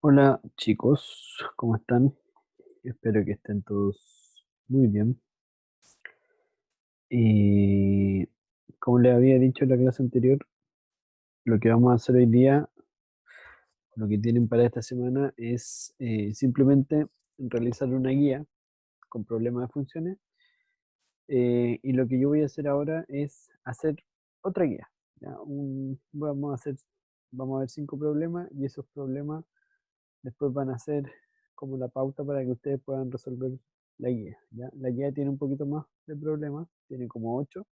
Hola chicos, ¿cómo están? Espero que estén todos muy bien. Y como les había dicho en la clase anterior, lo que vamos a hacer hoy día, lo que tienen para esta semana es simplemente realizar una guía con problemas de funciones. Y lo que yo voy a hacer ahora es hacer otra guía. ¿Ya? Vamos a ver 5 problemas y esos problemas después van a ser como la pauta para que ustedes puedan resolver la guía, ¿ya? La guía tiene un poquito más de problemas, tiene como 8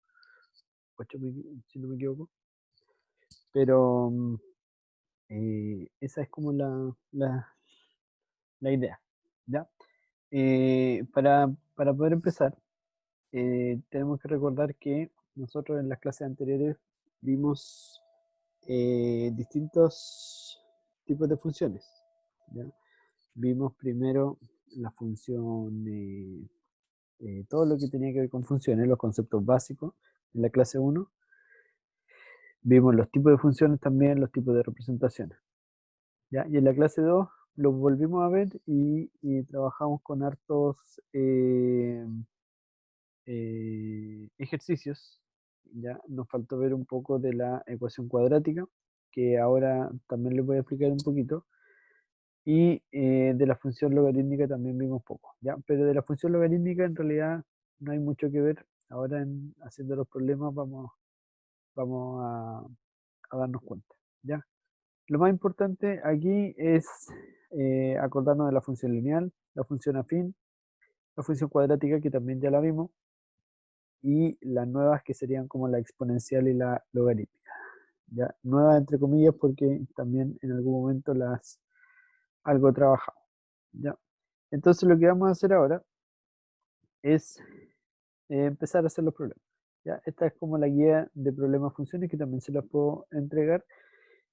si no me equivoco, pero esa es como la idea, ¿ya? Para poder empezar, tenemos que recordar que nosotros en las clases anteriores vimos distintos tipos de funciones, ¿ya? Vimos primero la función, todo lo que tenía que ver con funciones, los conceptos básicos en la clase uno. Vimos los tipos de funciones también, los tipos de representaciones. ¿Ya? Y en la clase 2 lo volvimos a ver y trabajamos con hartos ejercicios. ¿Ya? Nos faltó ver un poco de la ecuación cuadrática, que ahora también les voy a explicar un poquito. Y de la función logarítmica también vimos poco, ¿ya? Pero de la función logarítmica en realidad no hay mucho que ver. Ahora haciendo los problemas vamos a darnos cuenta, ¿ya? Lo más importante aquí es acordarnos de la función lineal, la función afín, la función cuadrática que también ya la vimos, y las nuevas que serían como la exponencial y la logarítmica, ¿ya? Nuevas entre comillas porque también en algún momento las algo trabajamos, ¿ya? Entonces lo que vamos a hacer ahora es empezar a hacer los problemas. ¿Ya? Esta es como la guía de problemas funciones que también se las puedo entregar.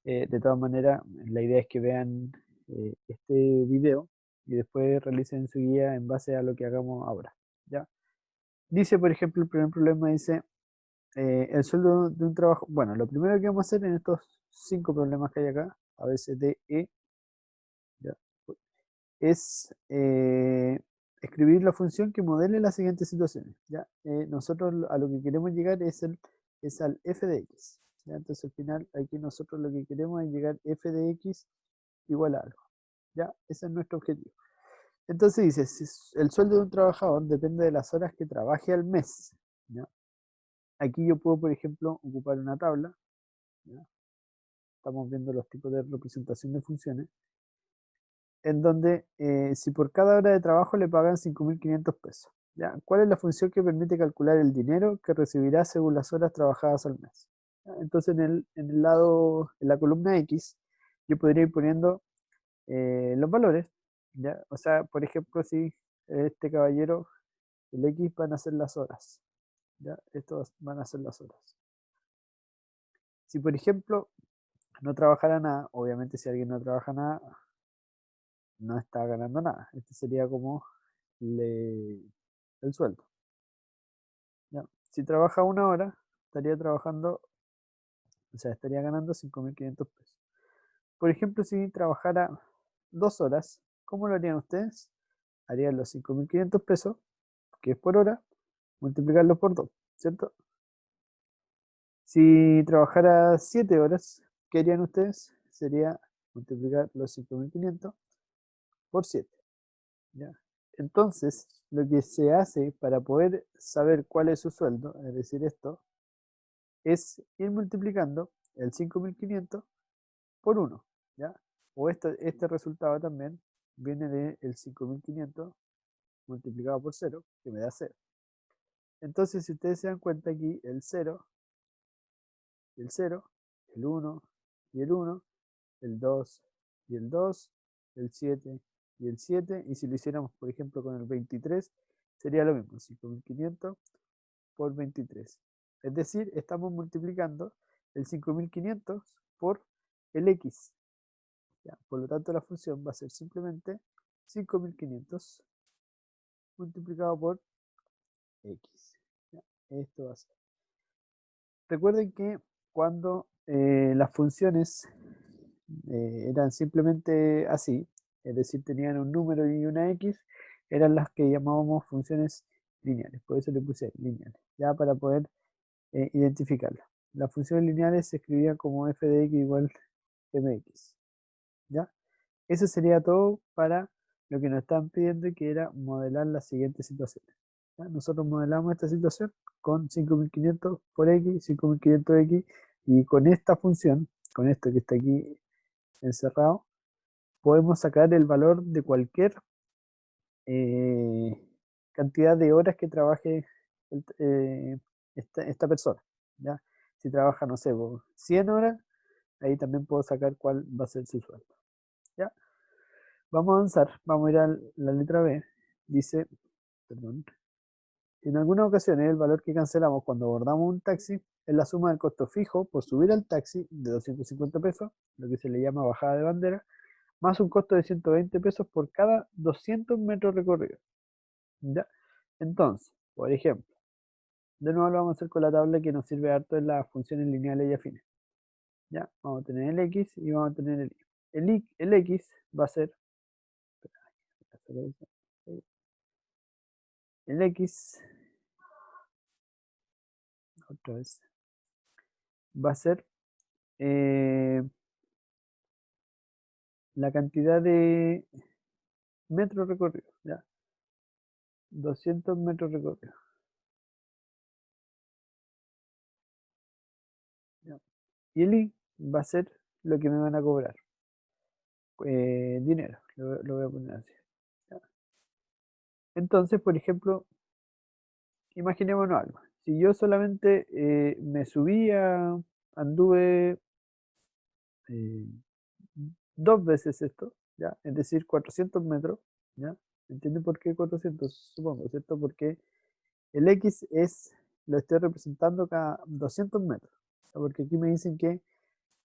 De todas maneras, la idea es que vean este video y después realicen su guía en base a lo que hagamos ahora. ¿Ya? Dice, por ejemplo, el primer problema dice, el sueldo de un trabajo. Bueno, lo primero que vamos a hacer en estos 5 problemas que hay acá, a veces D, E, ¿ya? Es escribir la función que modele las siguientes situaciones. ¿Ya? Nosotros a lo que queremos llegar es al f de x. ¿Ya? Entonces al final aquí nosotros lo que queremos es llegar f de x igual a algo. ¿Ya? Ese es nuestro objetivo. Entonces dice, si el sueldo de un trabajador depende de las horas que trabaje al mes. ¿Ya? Aquí yo puedo, por ejemplo, ocupar una tabla. ¿Ya? Estamos viendo los tipos de representación de funciones en donde si por cada hora de trabajo le pagan 5.500 pesos. ¿Ya? ¿Cuál es la función que permite calcular el dinero que recibirá según las horas trabajadas al mes? ¿Ya? Entonces en el lado, en la columna X, yo podría ir poniendo los valores. ¿Ya? O sea, por ejemplo, si este caballero, el X van a ser las horas. ¿Ya? Estos van a ser las horas. Si por ejemplo no trabajara nada, obviamente si alguien no trabaja nada, no está ganando nada. Este sería como le, el sueldo. ¿Ya? Si trabaja una hora, estaría trabajando, o sea, estaría ganando 5.500 pesos. Por ejemplo, si trabajara 2 horas, ¿cómo lo harían ustedes? Harían los 5.500 pesos, que es por hora, multiplicarlo por 2, ¿cierto? Si trabajara 7 horas, ¿qué harían ustedes? Sería multiplicar los 5.500 por 7. ¿Ya? Entonces, lo que se hace para poder saber cuál es su sueldo, es decir, esto, es ir multiplicando el 5.500 por 1, ¿ya? O este resultado también viene del 5.500 multiplicado por 0, que me da 0. Entonces, si ustedes se dan cuenta aquí, el 0, el 0, el 1 y el 1, el 2 y el 2, el 7 y el 7, y si lo hiciéramos, por ejemplo, con el 23, sería lo mismo, 5.500 por 23. Es decir, estamos multiplicando el 5.500 por el x. ¿Ya? Por lo tanto, la función va a ser simplemente 5.500 multiplicado por x. ¿Ya? Esto va a ser. Recuerden que cuando las funciones eran simplemente así, es decir, tenían un número y una X, eran las que llamábamos funciones lineales, por eso le puse lineales, ya para poder identificarlas. Las funciones lineales se escribían como f de x igual mx, ¿ya? Eso sería todo para lo que nos están pidiendo, que era modelar la siguiente situación. ¿Ya? Nosotros modelamos esta situación con 5500 por x, 5500x, y con esta función, con esto que está aquí encerrado, podemos sacar el valor de cualquier eh, cantidad de horas que trabaje esta persona. ¿Ya? Si trabaja, no sé, por 100 horas, ahí también puedo sacar cuál va a ser su sueldo. ¿Ya? Vamos a avanzar, vamos a ir a la letra B. Dice, perdón, en algunas ocasiones el valor que cancelamos cuando abordamos un taxi es la suma del costo fijo por subir al taxi de 250 pesos, lo que se le llama bajada de bandera, más un costo de 120 pesos por cada 200 metros recorridos. ¿Ya? Entonces, por ejemplo, de nuevo lo vamos a hacer con la tabla que nos sirve harto en las funciones lineales y afines. ¿Ya? Vamos a tener el X y vamos a tener el Y. El X va a ser, el X, otra vez, va a ser la cantidad de metros recorridos, ¿ya? 200 metros recorridos, ¿ya? Y el I va a ser lo que me van a cobrar, dinero, lo voy a poner así, ¿ya? Entonces, por ejemplo, imaginémonos algo. Si yo solamente me subía, anduve eh, dos veces esto, ¿ya? Es decir, 400 metros, ¿ya? ¿Entienden por qué 400? Supongo, ¿cierto? Porque el X lo estoy representando cada 200 metros. O sea, porque aquí me dicen que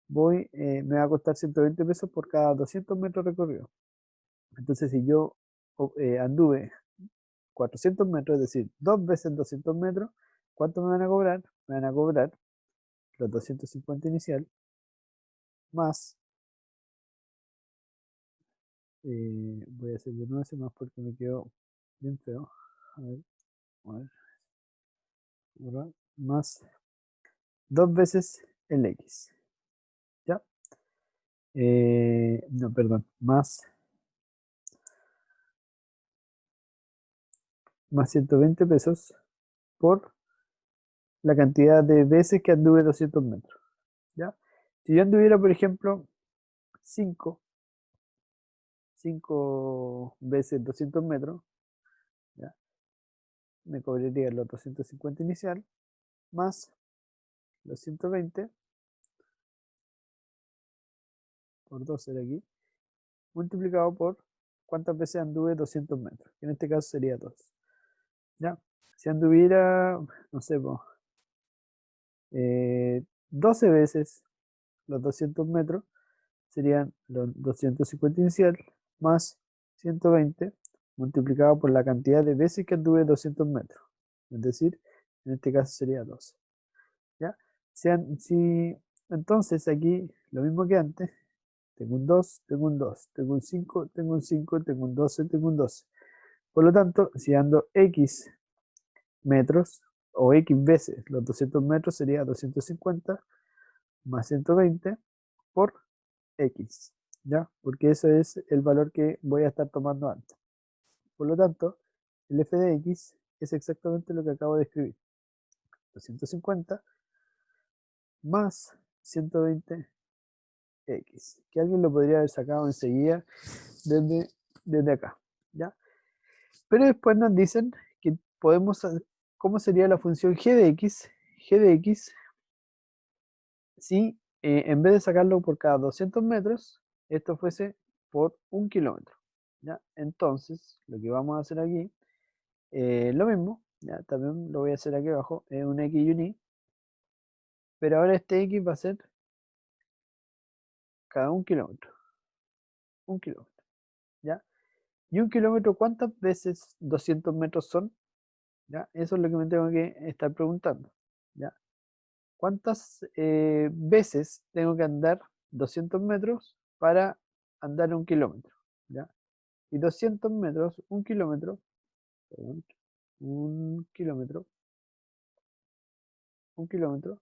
me va a costar 120 pesos por cada 200 metros recorridos. Entonces, si yo anduve 400 metros, es decir, dos veces 200 metros, ¿cuánto me van a cobrar? Me van a cobrar los 250 inicial más, voy a hacer de nuevo ese más porque me quedó bien feo. A ver, a ver, borrar, más dos veces el X, ¿ya? No, perdón, más 120 pesos por la cantidad de veces que anduve 200 metros, ¿ya? Si yo anduviera, por ejemplo, 5 veces 200 metros, ¿ya? Me cobraría los 250 inicial más los 120 por 2 era aquí, multiplicado por cuántas veces anduve 200 metros, que en este caso sería 2, ¿ya? Si anduviera, no sé, 12 veces los 200 metros, serían los 250 inicial más 120 multiplicado por la cantidad de veces que anduve 200 metros. Es decir, en este caso sería 12. ¿Ya? Si, entonces aquí, lo mismo que antes, tengo un 2, tengo un 2, tengo un 5, tengo un 5, tengo un 12, tengo un 12. Por lo tanto, si ando X metros o X veces los 200 metros, sería 250 más 120 por X, ¿ya? Porque ese es el valor que voy a estar tomando antes. Por lo tanto, el f de x es exactamente lo que acabo de escribir. 250 más 120x, que alguien lo podría haber sacado enseguida desde, desde acá, ¿ya? Pero después nos dicen que podemos, ¿cómo sería la función g de x? G de x, si en vez de sacarlo por cada 200 metros, esto fuese por 1 kilómetro, ¿ya? Entonces, lo que vamos a hacer aquí, lo mismo, ¿ya? También lo voy a hacer aquí abajo, es un x y un y, pero ahora este x va a ser cada 1 kilómetro, 1 kilómetro, ¿ya? Y 1 kilómetro, ¿cuántas veces 200 metros son? ¿Ya? Eso es lo que me tengo que estar preguntando, ¿ya? ¿Cuántas veces tengo que andar 200 metros para andar 1 kilómetro, ¿ya? Y 200 metros, 1 kilómetro, perdón, 1 kilómetro, 1 kilómetro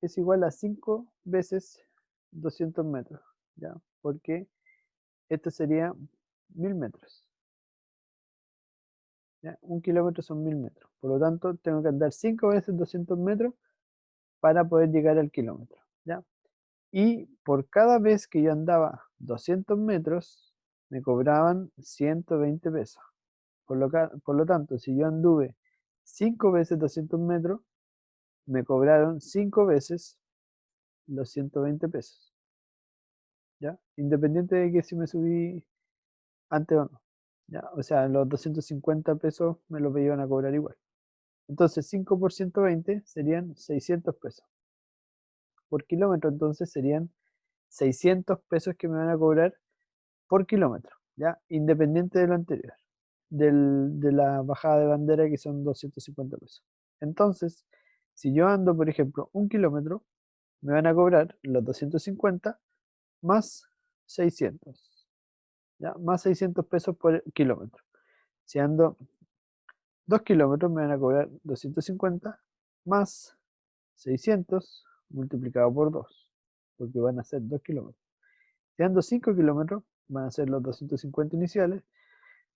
es igual a 5 veces 200 metros, ¿ya? Porque esto sería 1000 metros, ¿ya? 1 kilómetro son 1000 metros. Por lo tanto, tengo que andar 5 veces 200 metros para poder llegar al kilómetro, ¿ya? Y por cada vez que yo andaba 200 metros, me cobraban 120 pesos. Por lo tanto, si yo anduve 5 veces 200 metros, me cobraron 5 veces los 120 pesos, ¿ya? Independiente de que si me subí antes o no, ¿ya? O sea, los 250 pesos me los iban a cobrar igual. Entonces, 5 por 120 serían 600 pesos. Por kilómetro, entonces, serían 600 pesos que me van a cobrar por kilómetro, ¿ya? Independiente de lo anterior, de la bajada de bandera que son 250 pesos. Entonces, si yo ando, por ejemplo, 1 kilómetro, me van a cobrar los 250 más 600, ¿ya? Más 600 pesos por kilómetro. Si ando 2 kilómetros, me van a cobrar 250 más 600 multiplicado por 2, porque van a ser 2 kilómetros. Si ando 5 kilómetros, van a ser los 250 iniciales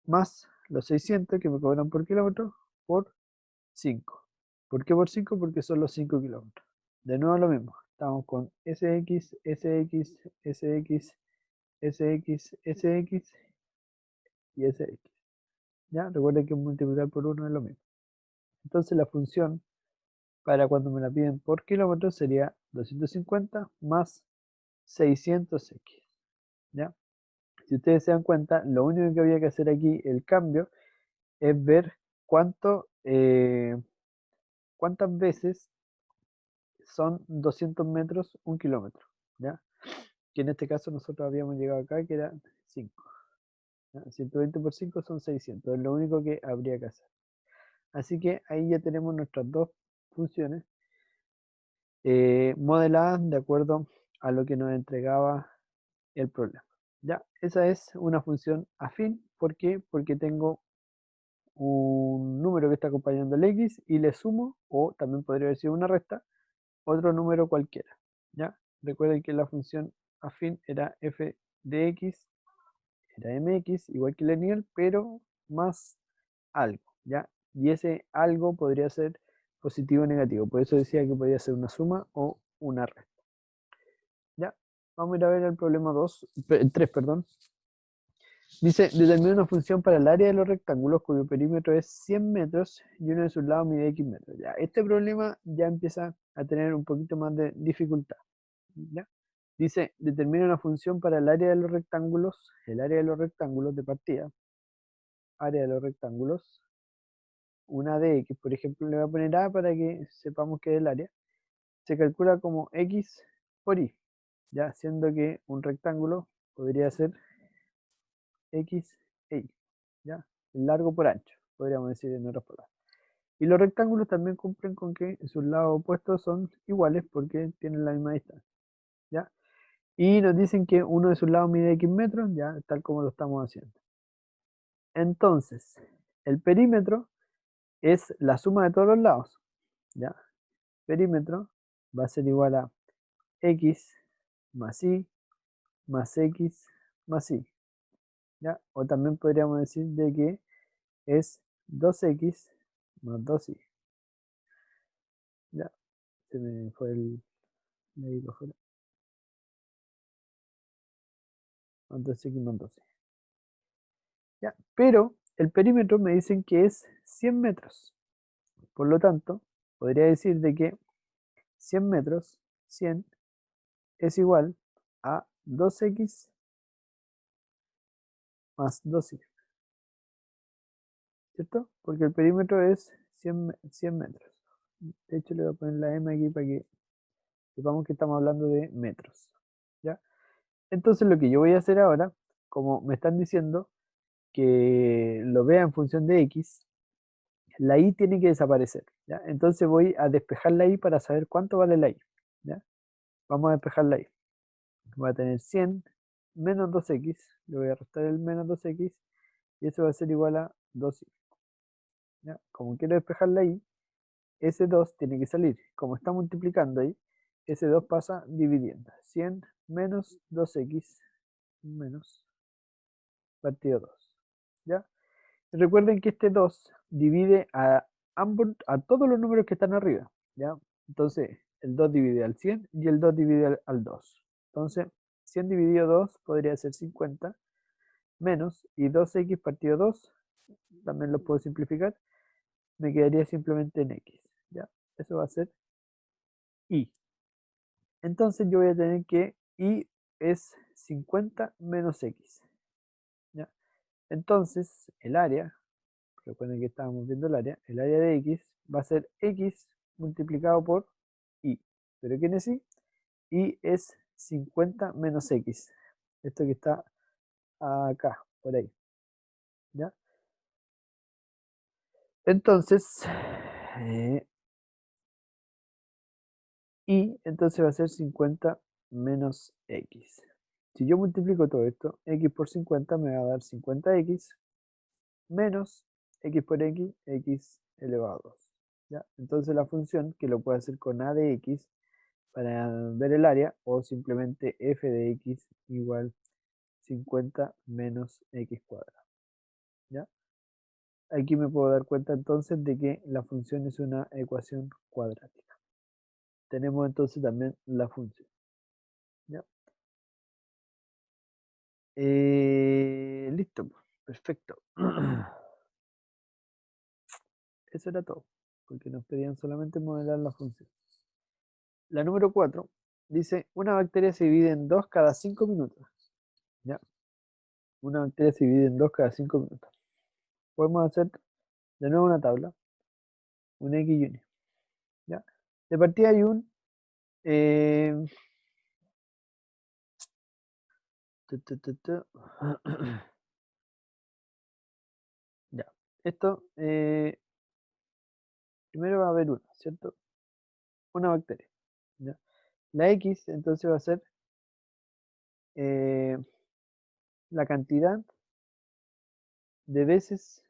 más los 600 que me cobran por kilómetro por 5. ¿Por qué por 5? Porque son los 5 kilómetros. De nuevo lo mismo. Estamos con SX, SX, SX, SX, SX y SX. ¿Ya? Recuerden que multiplicar por 1 es lo mismo. Entonces la función para cuando me la piden por kilómetro sería 250 más 600X. ¿Ya? Si ustedes se dan cuenta, lo único que había que hacer aquí, el cambio, es ver cuántas veces son 200 metros 1 kilómetro, ¿ya? Que en este caso nosotros habíamos llegado acá, que era 5. ¿Ya? 120 por 5 son 600, es lo único que habría que hacer. Así que ahí ya tenemos nuestras dos funciones modeladas de acuerdo a lo que nos entregaba el problema. ¿Ya? Esa es una función afín. ¿Por qué? Porque tengo un número que está acompañando el x y le sumo, o también podría haber sido una resta, otro número cualquiera. ¿Ya? Recuerden que la función afín era f de x, era mx, igual que lineal, pero más algo. ¿Ya? Y ese algo podría ser positivo o negativo. Por eso decía que podía ser una suma o una resta. ¿Ya? Vamos a ir a ver el problema 3, perdón. Dice, determina una función para el área de los rectángulos cuyo perímetro es 100 metros y uno de sus lados mide x metros. Ya, este problema ya empieza a tener un poquito más de dificultad. ¿Ya? Dice, determina una función para el área de los rectángulos de partida, área de los rectángulos, una de x, por ejemplo, le voy a poner a para que sepamos que es el área, se calcula como x por y, ya siendo que un rectángulo podría ser x e y, ¿ya? Largo por ancho, podríamos decir en otras palabras. Y los rectángulos también cumplen con que sus lados opuestos son iguales porque tienen la misma distancia, ¿ya? Y nos dicen que uno de sus lados mide x metros, ya tal como lo estamos haciendo. Entonces, el perímetro es la suma de todos los lados, ¿ya? Perímetro va a ser igual a x más y más x más y, ¿ya? O también podríamos decir de que es 2x más 2y. Ya, se me fue el dedito fuera. Más 2x más 2y. Ya, pero el perímetro me dicen que es 100 metros. Por lo tanto, podría decir de que 100 metros, 100, es igual a 2x más 2y. ¿Cierto? Porque el perímetro es 100 metros. De hecho, le voy a poner la m aquí para que sepamos que estamos hablando de metros. ¿Ya? Entonces, lo que yo voy a hacer ahora, como me están diciendo que lo vea en función de x, la i tiene que desaparecer. ¿Ya? Entonces voy a despejar la i para saber cuánto vale la i. ¿Ya? Vamos a despejar la i. voy a tener 100 menos 2x, le voy a restar el menos 2x, y eso va a ser igual a 2y. ¿Ya? Como quiero despejarla ahí, ese 2 tiene que salir. Como está multiplicando ahí, ese 2 pasa dividiendo. 100 menos 2x menos partido 2. ¿Ya? Y recuerden que este 2 divide a todos los números que están arriba. ¿Ya? Entonces, el 2 divide al 100 y el 2 divide al 2. Entonces, 100 dividido 2 podría ser 50 menos, y 2x partido 2, también lo puedo simplificar, me quedaría simplemente en x. ¿Ya? Eso va a ser y. Entonces yo voy a tener que y es 50 menos x. ¿Ya? Entonces el área, recuerden que estábamos viendo el área de x va a ser x multiplicado por y. ¿Pero quién es y? Y es 50 menos x. Esto que está acá, por ahí. ¿Ya? Entonces, eh, y entonces va a ser 50 menos x. Si yo multiplico todo esto, x por 50 me va a dar 50x menos x por x, x elevado a 2. ¿Ya? Entonces la función, que lo puedo hacer con a de x para ver el área, o simplemente f de x igual 50 menos x cuadrado. ¿Ya? Aquí me puedo dar cuenta entonces de que la función es una ecuación cuadrática. Tenemos entonces también la función. ¿Ya? Listo, pues, perfecto. Eso era todo, porque nos pedían solamente modelar la función. La número 4 dice, una bacteria se divide en 2 cada 5 minutos. ¿Ya? Una bacteria se divide en 2 cada 5 minutos. Podemos hacer de nuevo una tabla, un X y un Y. ¿Ya? De partida hay un... eh, tu, tu, tu. Ya. Esto, primero va a haber uno, ¿cierto? Una bacteria. ¿Ya? La X entonces va a ser eh, la cantidad de veces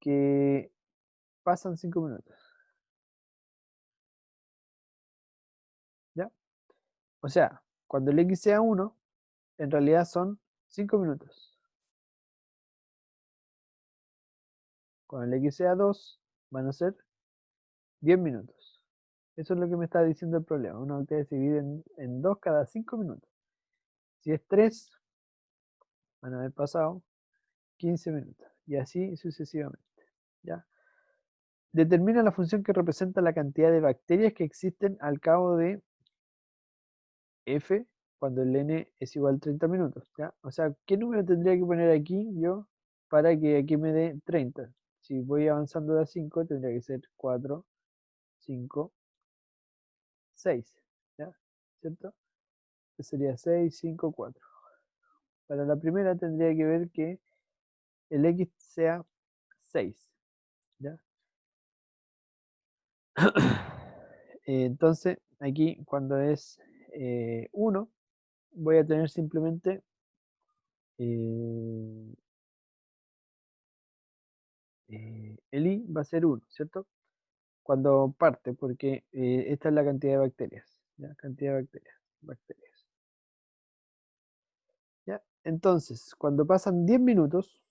que pasan 5 minutos. ¿Ya? O sea, cuando el X sea 1, en realidad son 5 minutos. Cuando el X sea 2, van a ser 10 minutos. Eso es lo que me está diciendo el problema. Una bacteria se divide en 2 cada 5 minutos. Si es 3, van a haber pasado 15 minutos. Y así sucesivamente. ¿Ya? Determina la función que representa la cantidad de bacterias que existen al cabo de f cuando el n es igual a 30 minutos. ¿Ya? O sea, ¿qué número tendría que poner aquí yo para que aquí me dé 30? Si voy avanzando de a 5, tendría que ser 4, 5, 6. ¿Ya? ¿Cierto? Este sería 6, 5, 4. Para la primera tendría que ver que el x sea 6. ¿Ya? Entonces, aquí cuando es 1, voy a tener simplemente eh, el i va a ser 1, ¿cierto? Cuando parte, porque esta es la cantidad de bacterias. ¿Ya? Cantidad de bacterias. Bacterias. ¿Ya? Entonces, cuando pasan 10 minutos,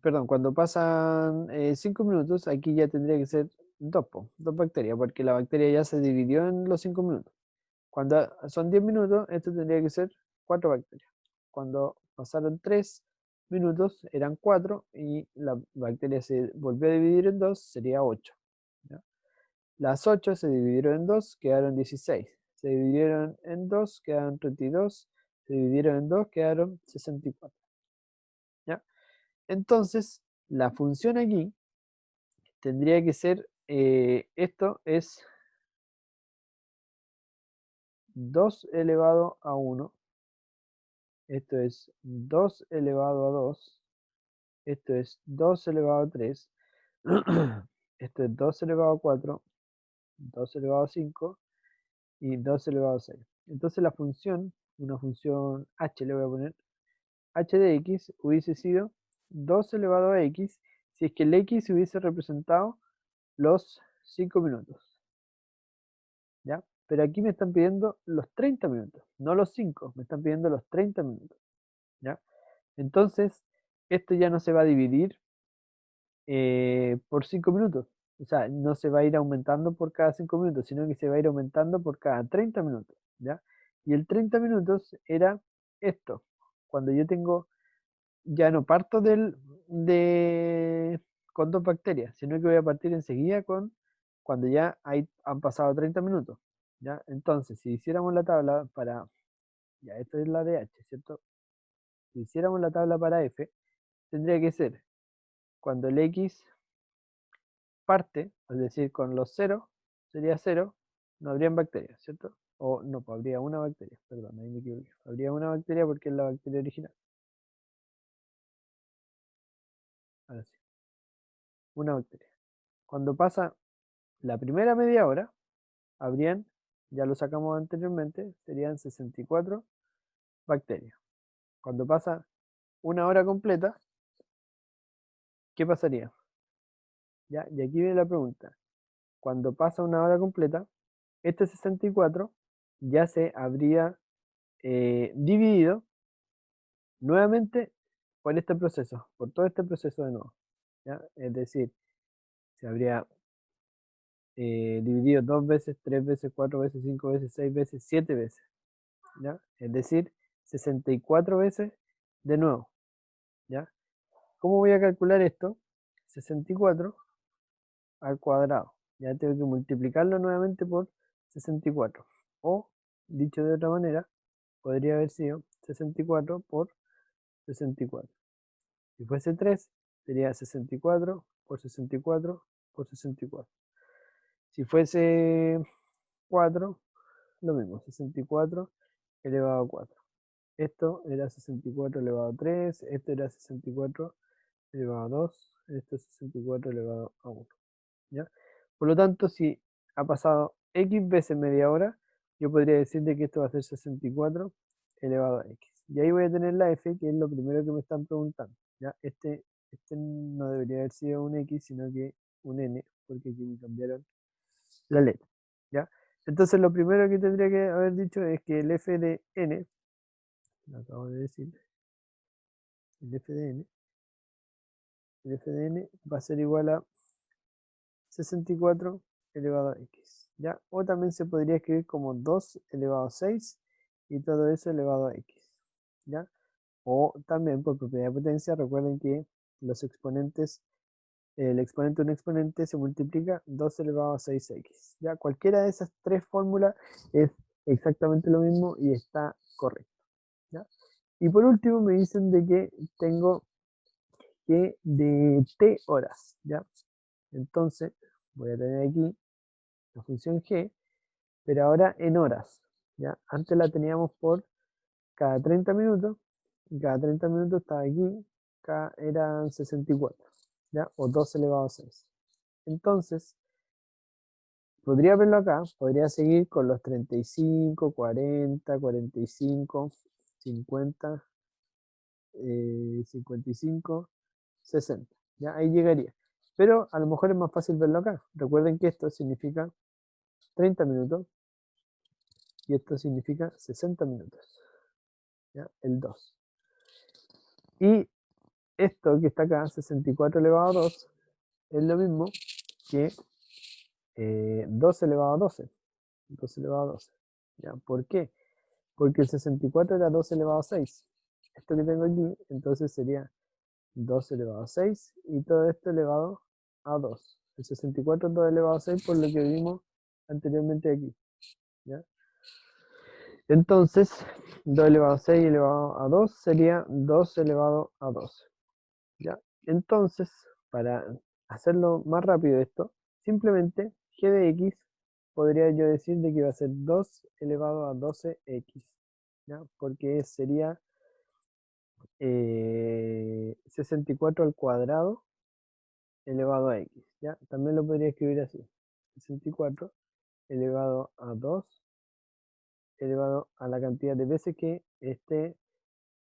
perdón, cuando pasan 5 minutos, aquí ya tendría que ser 2, dos bacterias, porque la bacteria ya se dividió en los 5 minutos. Cuando son 10 minutos, esto tendría que ser 4 bacterias. Cuando pasaron 3 minutos, eran 4 y la bacteria se volvió a dividir en 2, sería 8. ¿Ya? Las 8 se dividieron en 2, quedaron 16. Se dividieron en 2, quedaron 32. Se dividieron en 2, quedaron 64. ¿Ya? Entonces, la función aquí tendría que ser, esto es 2 elevado a 1. Esto es 2 elevado a 2. Esto es 2 elevado a 3. Esto es 2 elevado a 4. 2 elevado a 5. y 2 elevado a 6. Entonces la función, una función h le voy a poner, h de x hubiese sido 2 elevado a x si es que el x hubiese representado los 5 minutos. ¿Ya? Pero aquí me están pidiendo los 30 minutos, no los 5, me están pidiendo los 30 minutos. ¿Ya? Entonces, esto ya no se va a dividir por 5 minutos. O sea, no se va a ir aumentando por cada 5 minutos, sino que se va a ir aumentando por cada 30 minutos. ¿Ya? Y el 30 minutos era esto. Cuando yo tengo, ya no parto con 2 bacterias, sino que voy a partir enseguida con cuando ya han pasado 30 minutos. ¿Ya? Entonces, si hiciéramos la tabla para, ya, esta es la de H, ¿cierto? Si hiciéramos la tabla para F, tendría que ser cuando el X parte, es decir, con los ceros, sería 0, no habrían bacterias, ¿cierto? O no, pues habría una bacteria, perdón, ahí me equivoqué. Habría una bacteria porque es la bacteria original. Ahora sí, una bacteria. Cuando pasa la primera media hora, habrían, ya lo sacamos anteriormente, serían 64 bacterias. Cuando pasa una hora completa, ¿qué pasaría? ¿Ya? Y aquí viene la pregunta. Cuando pasa una hora completa, este 64 ya se habría dividido nuevamente por este proceso, por todo este proceso de nuevo. ¿Ya? Es decir, se habría dividido 2 veces, 3 veces, 4 veces, 5 veces, 6 veces, 7 veces. ¿Ya? Es decir, 64 veces de nuevo. ¿Ya? ¿Cómo voy a calcular esto? 64 al cuadrado. Ya tengo que multiplicarlo nuevamente por 64. O, dicho de otra manera, podría haber sido 64 por 64. Si fuese 3, sería 64 por 64 por 64. Si fuese 4, lo mismo, 64 elevado a 4. Esto era 64 elevado a 3, esto era 64 elevado a 2, esto es 64 elevado a 1. ¿Ya? Por lo tanto, si ha pasado X veces media hora, yo podría decir de que esto va a ser 64 elevado a X. Y ahí voy a tener la F, que es lo primero que me están preguntando. ¿Ya? Este no debería haber sido un X, sino que un N, porque aquí me cambiaron la letra. ¿Ya? Entonces lo primero que tendría que haber dicho es que el F de N, lo acabo de decir, el F de N, el F de N va a ser igual a 64 elevado a x. ¿Ya? O también se podría escribir como 2 elevado a 6 y todo eso elevado a x. ¿Ya? O también por propiedad de potencia, recuerden que los exponentes, el exponente de un exponente se multiplica 2 elevado a 6x. ¿Ya? Cualquiera de esas tres fórmulas es exactamente lo mismo y está correcto. ¿Ya? Y por último me dicen de que tengo que de t horas. ¿Ya? Entonces voy a tener aquí la función g, pero ahora en horas. ¿Ya? Antes la teníamos por cada 30 minutos, y cada 30 minutos estaba aquí, acá eran 64, ¿ya? O 2 elevado a 6. Entonces, podría verlo acá, podría seguir con los 35, 40, 45, 50, 55, 60. ¿Ya? Ahí llegaría. Pero a lo mejor es más fácil verlo acá. Recuerden que esto significa 30 minutos y esto significa 60 minutos. ¿Ya? El 2. Y esto que está acá, 64 elevado a 2, es lo mismo que 2 elevado a 12. 2 elevado a 12. ¿Ya? ¿Por qué? Porque el 64 era 2 elevado a 6. Esto que tengo aquí, entonces sería 2 elevado a 6 y todo esto elevado a 2. El 64 es 2 elevado a 6 por lo que vimos anteriormente aquí. ¿Ya? Entonces, 2 elevado a 6 elevado a 2 sería 2 elevado a 12. ¿Ya? Entonces, para hacerlo más rápido esto, simplemente g de x podría yo decir de que va a ser 2 elevado a 12x, ¿ya? Porque sería 64 al cuadrado elevado a x, ¿ya? También lo podría escribir así, 64 elevado a 2 elevado a la cantidad de veces que esté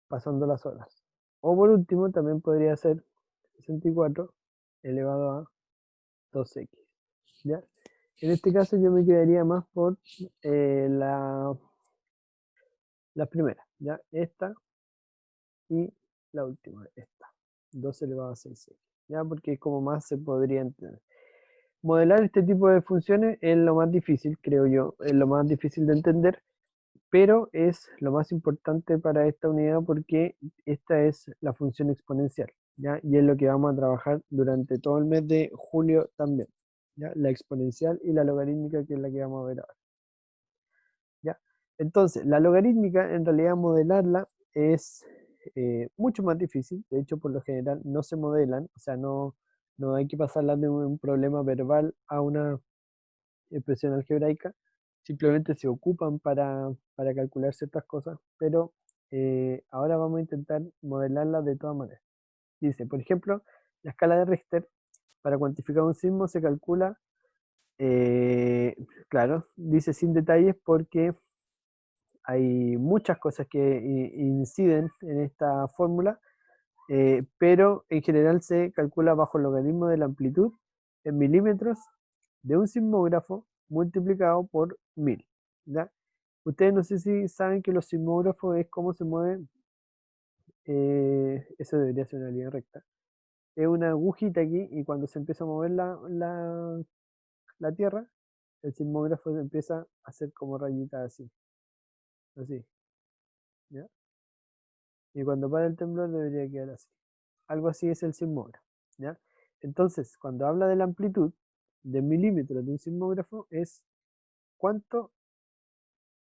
pasando las horas. O por último, también podría ser 64 elevado a 2x. ¿Ya? En este caso yo me quedaría más por la primera, ¿ya? Esta y la última, esta. 2 elevado a 6x. ¿Ya? Porque es como más se podría entender. Modelar este tipo de funciones es lo más difícil, creo yo, es lo más difícil de entender, pero es lo más importante para esta unidad porque esta es la función exponencial, ¿ya? Y es lo que vamos a trabajar durante todo el mes de julio también, ¿ya? La exponencial y la logarítmica, que es la que vamos a ver ahora, ¿ya? Entonces, la logarítmica, en realidad modelarla es mucho más difícil, de hecho, por lo general no se modelan, o sea, no hay que pasarla de un problema verbal a una expresión algebraica, simplemente se ocupan para calcular ciertas cosas, pero ahora vamos a intentar modelarla de todas maneras. Dice, por ejemplo, la escala de Richter para cuantificar un sismo se calcula, eh, claro, dice sin detalles porque hay muchas cosas que inciden en esta fórmula, pero en general se calcula bajo el logaritmo de la amplitud en milímetros de un sismógrafo multiplicado por 1000. ¿Ya? Ustedes no sé si saben que los sismógrafos es cómo se mueven, eso debería ser una línea recta. Es una agujita aquí y cuando se empieza a mover la Tierra, el sismógrafo empieza a hacer como rayitas así, así, ¿ya? Y cuando para el temblor debería quedar así. Algo así es el sismógrafo, ¿ya? Entonces, cuando habla de la amplitud de milímetros de un sismógrafo, es cuánto,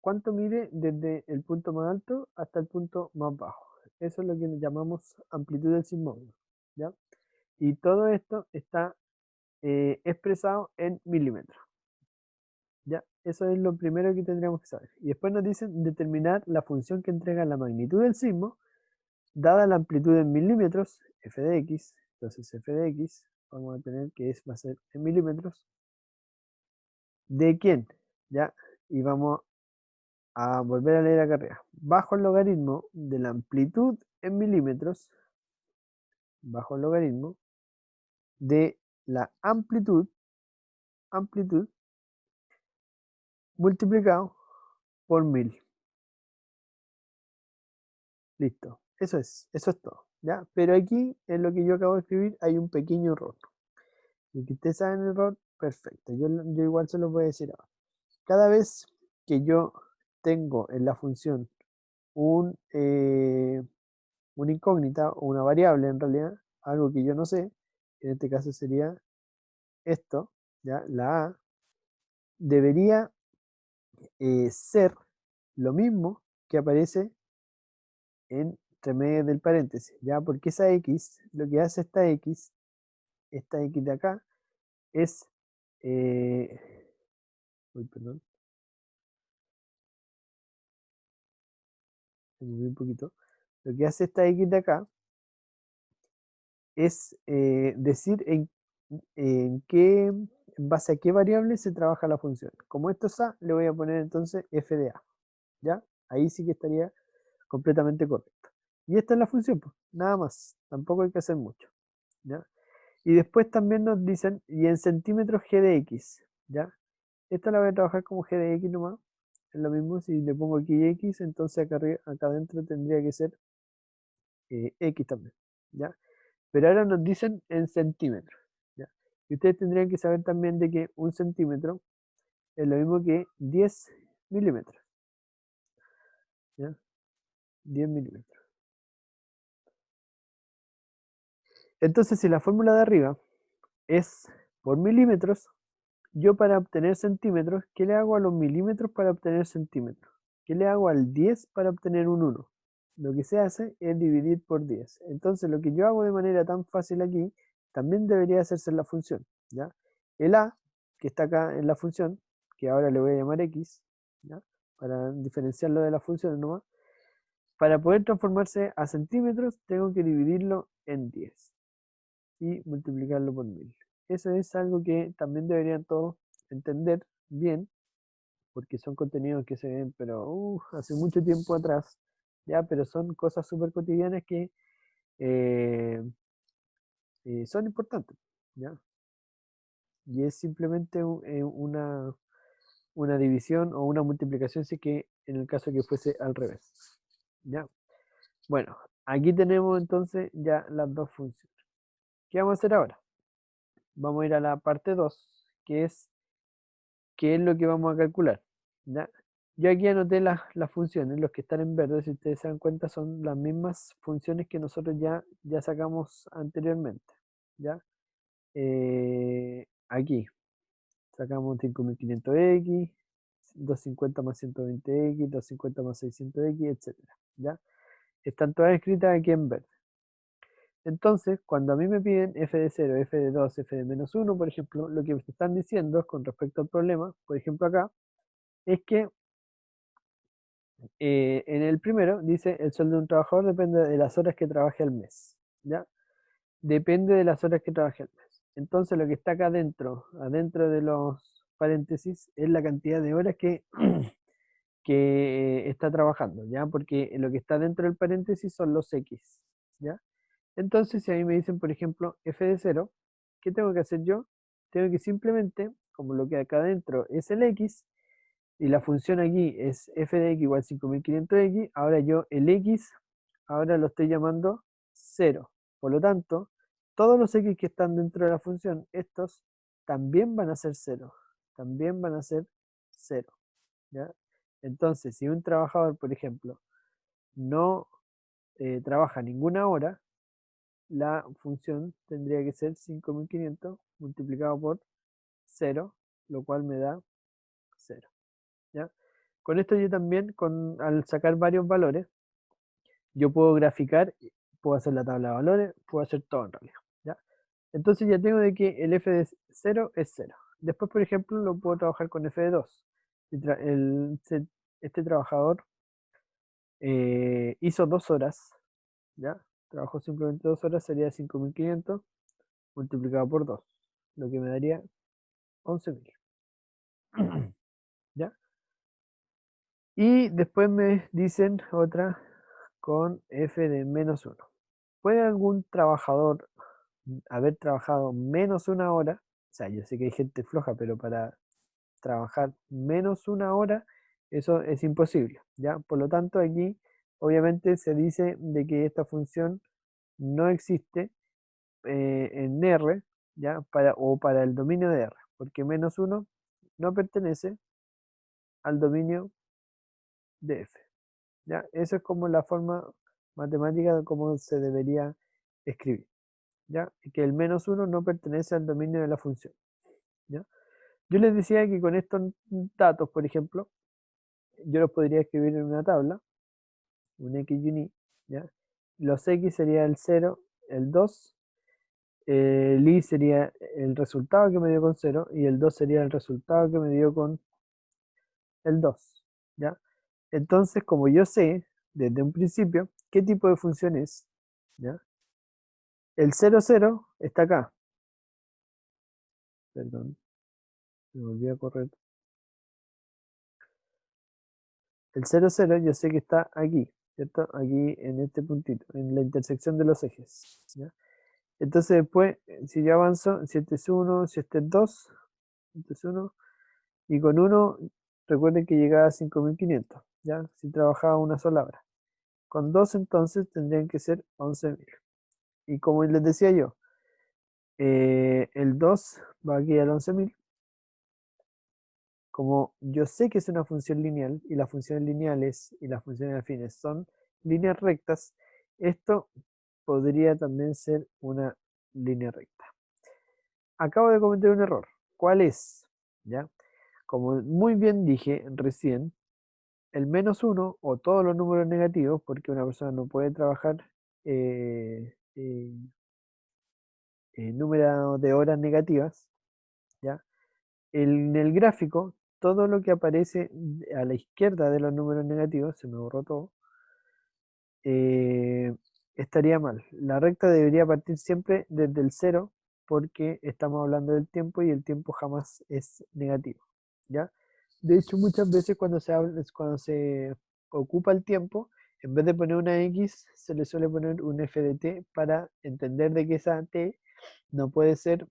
cuánto mide desde el punto más alto hasta el punto más bajo. Eso es lo que llamamos amplitud del sismógrafo, ¿ya? Y todo esto está expresado en milímetros, ¿ya? Eso es lo primero que tendríamos que saber. Y después nos dicen determinar la función que entrega la magnitud del sismo, dada la amplitud en milímetros, f de x. Entonces f de x vamos a tener que va a ser en milímetros. ¿De quién? ¿Ya? Y vamos a volver a leer acá arriba. Bajo el logaritmo de la amplitud en milímetros, bajo el logaritmo de la amplitud multiplicado por 1000. Listo. Eso es todo. ¿Ya? Pero aquí, en lo que yo acabo de escribir, hay un pequeño error. Y que ustedes saben el error, perfecto. Yo igual se los voy a decir ahora. Cada vez que yo tengo en la función un, una incógnita o una variable en realidad, algo que yo no sé, en este caso sería esto, ¿ya? La A, debería ser lo mismo que aparece entre medio del paréntesis, ¿ya? Porque esa X, lo que hace esta X de acá, es, uy, perdón, me moví un poquito, lo que hace esta X de acá es decir en qué, en base a qué variable se trabaja la función. Como esto es A, le voy a poner entonces f de A, ¿ya? Ahí sí que estaría completamente correcto. Y esta es la función, pues, nada más, tampoco hay que hacer mucho, ¿ya? Y después también nos dicen, y en centímetros g de x, ¿ya? Esta la voy a trabajar como g de x nomás, es lo mismo, si le pongo aquí x, entonces acá adentro tendría que ser x también, ¿ya? Pero ahora nos dicen en centímetros, ¿ya? Y ustedes tendrían que saber también de que un centímetro es lo mismo que 10 milímetros, ¿ya? 10 milímetros. Entonces, si la fórmula de arriba es por milímetros, yo para obtener centímetros, ¿qué le hago a los milímetros para obtener centímetros? ¿Qué le hago al 10 para obtener un 1? Lo que se hace es dividir por 10. Entonces, lo que yo hago de manera tan fácil aquí, también debería hacerse en la función, ¿ya? El a, que está acá en la función, que ahora le voy a llamar x, ¿ya? Para diferenciarlo de la función nomás, para poder transformarse a centímetros, tengo que dividirlo en 10 y multiplicarlo por 1000. Eso es algo que también deberían todos entender bien, porque son contenidos que se ven, pero hace mucho tiempo atrás, ya, pero son cosas súper cotidianas que eh, son importantes, ¿ya? Y es simplemente una división o una multiplicación, si que en el caso que fuese al revés, ¿ya? Bueno, aquí tenemos entonces ya las dos funciones. ¿Qué vamos a hacer ahora? Vamos a ir a la parte 2, que es qué es lo que vamos a calcular, ¿ya? Yo aquí anoté las funciones, los que están en verde, si ustedes se dan cuenta, son las mismas funciones que nosotros ya sacamos anteriormente, ¿ya? Aquí sacamos 5500x, 250 más 120x, 250 más 600x, etcétera, ¿ya? Están todas escritas aquí en verde. Entonces, cuando a mí me piden f de 0, f de 2, f de menos 1, por ejemplo, lo que me están diciendo con respecto al problema, por ejemplo acá, es que en el primero dice el sueldo de un trabajador depende de las horas que trabaje al mes, ¿ya? Depende de las horas que trabaje al mes. Entonces lo que está acá adentro de los paréntesis, es la cantidad de horas que está trabajando, ¿ya? Porque lo que está dentro del paréntesis son los X, ¿ya? Entonces, si a mí me dicen, por ejemplo, f de 0, ¿qué tengo que hacer yo? Tengo que simplemente, como lo que acá adentro es el X, y la función aquí es f de x igual 5500x, ahora yo el x, ahora lo estoy llamando 0. Por lo tanto, todos los x que están dentro de la función, estos también van a ser 0. También van a ser 0. ¿Ya? Entonces, si un trabajador, por ejemplo, no trabaja ninguna hora, la función tendría que ser 5500 multiplicado por 0, lo cual me da 0. ¿Ya? Con esto yo también, al sacar varios valores, yo puedo graficar, puedo hacer la tabla de valores, puedo hacer todo en realidad. ¿Ya? Entonces ya tengo de que el f de 0 es 0. Después, por ejemplo, lo puedo trabajar con f de 2. Este trabajador hizo 2 horas, ¿ya? Trabajó simplemente 2 horas, sería 5500 multiplicado por 2, lo que me daría 11.000. ¿Ya? Y después me dicen otra con f de menos 1. ¿Puede algún trabajador haber trabajado menos una hora? O sea, yo sé que hay gente floja, pero para trabajar menos una hora, eso es imposible, ¿ya? Por lo tanto, aquí obviamente se dice de que esta función no existe en R, ¿ya? O para el dominio de R, porque menos uno no pertenece al dominio de F, ¿ya? Eso es como la forma matemática de cómo se debería escribir, ¿ya? Que el menos uno no pertenece al dominio de la función, ¿ya? Yo les decía que con estos datos, por ejemplo, yo los podría escribir en una tabla, un X y un Y, ¿ya? Los X sería el 0, el 2, el Y sería el resultado que me dio con 0 y el 2 sería el resultado que me dio con el 2, ¿ya? Entonces, como yo sé desde un principio qué tipo de función es, ¿ya? El 0, 0 está acá. Perdón, me volví a correr. El 0, 0 yo sé que está aquí, ¿cierto? Aquí en este puntito, en la intersección de los ejes, ¿ya? Entonces después, si yo avanzo, si este es 1, si este es 2, este es 1, y con 1, recuerden que llegaba a 5500, ¿ya? Si trabajaba una sola hora. Con 2 entonces tendrían que ser 11.000. Y como les decía yo, el 2 va aquí al 11.000. Como yo sé que es una función lineal y las funciones lineales y las funciones afines son líneas rectas, esto podría también ser una línea recta. Acabo de cometer un error. ¿Cuál es? ¿Ya? Como muy bien dije recién, el menos uno o todos los números negativos, porque una persona no puede trabajar número de horas negativas, ¿ya? En el gráfico, todo lo que aparece a la izquierda de los números negativos, se me borró todo, eh, estaría mal. La recta debería partir siempre desde el cero porque estamos hablando del tiempo y el tiempo jamás es negativo, ¿ya? De hecho, muchas veces cuando se ocupa el tiempo, en vez de poner una X, se le suele poner un f de t para entender de que esa t no puede ser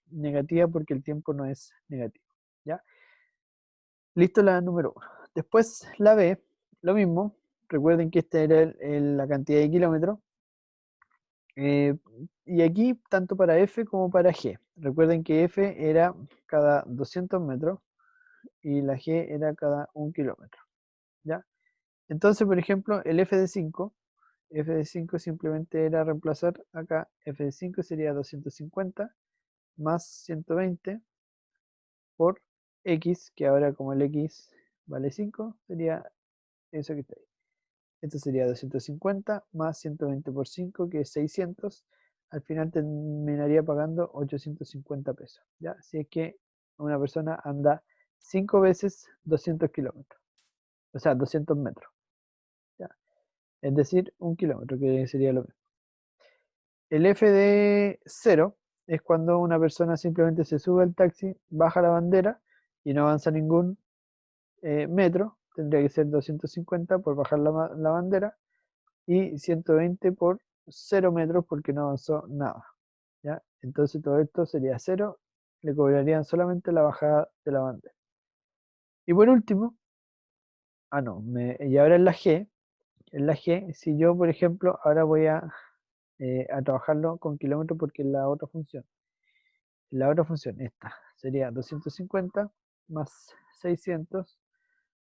negativa porque el tiempo no es negativo. ¿Ya? Listo la número 1. Después la B, lo mismo. Recuerden que esta era la cantidad de kilómetros. Eh, y aquí, tanto para F como para G. Recuerden que F era cada 200 metros y la G era cada 1 kilómetro. ¿Ya? Entonces, por ejemplo, el F de 5 simplemente era reemplazar acá. F de 5 sería 250 más 120 por X, que ahora como el X vale 5, sería eso que está ahí. Esto sería 250 más 120 por 5, que es 600. Al final terminaría pagando 850 pesos. ¿Ya? Si es que una persona anda 5 veces 200 kilómetros. O sea, 200 metros. ¿Ya? Es decir, 1 kilómetro, que sería lo mismo. El F de 0 es cuando una persona simplemente se sube al taxi, baja la bandera y no avanza ningún metro. Tendría que ser 250 por bajar la bandera y 120 por 0 metros porque no avanzó nada. ¿Ya? Entonces todo esto sería 0, le cobrarían solamente la bajada de la bandera. Y por último, no, y ahora en la G, si yo por ejemplo ahora voy a trabajarlo con kilómetros porque es la otra función. La otra función, esta, sería 250 más 600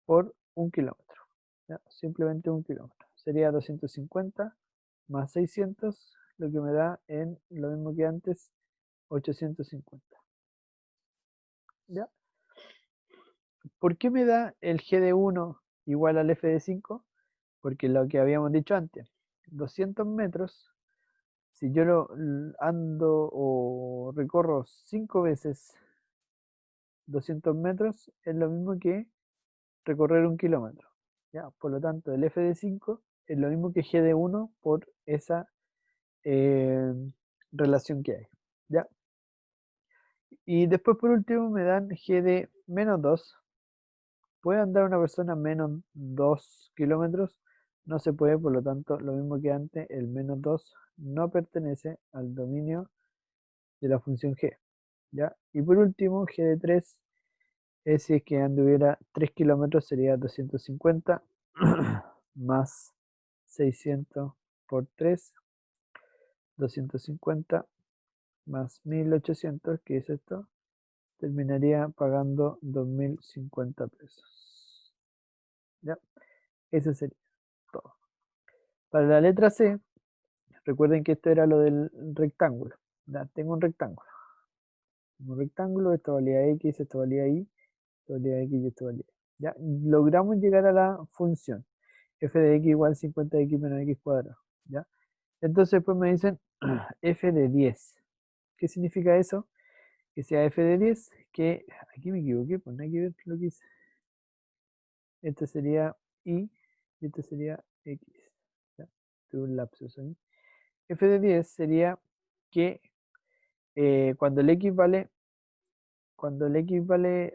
por 1 kilómetro. ¿Ya? Simplemente 1 kilómetro. Sería 250 más 600, lo que me da en lo mismo que antes, 850. ¿Ya? ¿Por qué me da el G de 1 igual al F de 5? Porque lo que habíamos dicho antes, 200 metros, si yo ando o recorro 5 veces 200 metros, es lo mismo que recorrer 1 kilómetro. ¿Ya? Por lo tanto, el F de 5 es lo mismo que G de 1 por esa eh, relación que hay. ¿Ya? Y después por último me dan G de menos 2. ¿Puede andar una persona menos 2 kilómetros? No se puede, por lo tanto, lo mismo que antes, el menos 2 no pertenece al dominio de la función G. ¿Ya? Y por último, G de 3 es si es que anduviera 3 kilómetros sería 250 más 600 por 3, 250 más 1800, que es esto, terminaría pagando 2050 pesos. ¿Ya? Eso sería todo. Para la letra C, recuerden que esto era lo del rectángulo. ¿Ya? Tengo un rectángulo. Esto valía X, esto valía Y, esto valía X y esto valía Y. ¿Ya? Logramos llegar a la función f de x igual 50x menos x cuadrado. ¿Ya? Entonces después me dicen f de 10. ¿Qué significa eso? Que sea f de 10, que aquí me equivoqué, pues no hay que ver lo que hice. Este sería y este sería x. ¿Ya? Tuve un lapsus ahí. F de 10 sería que cuando el x vale,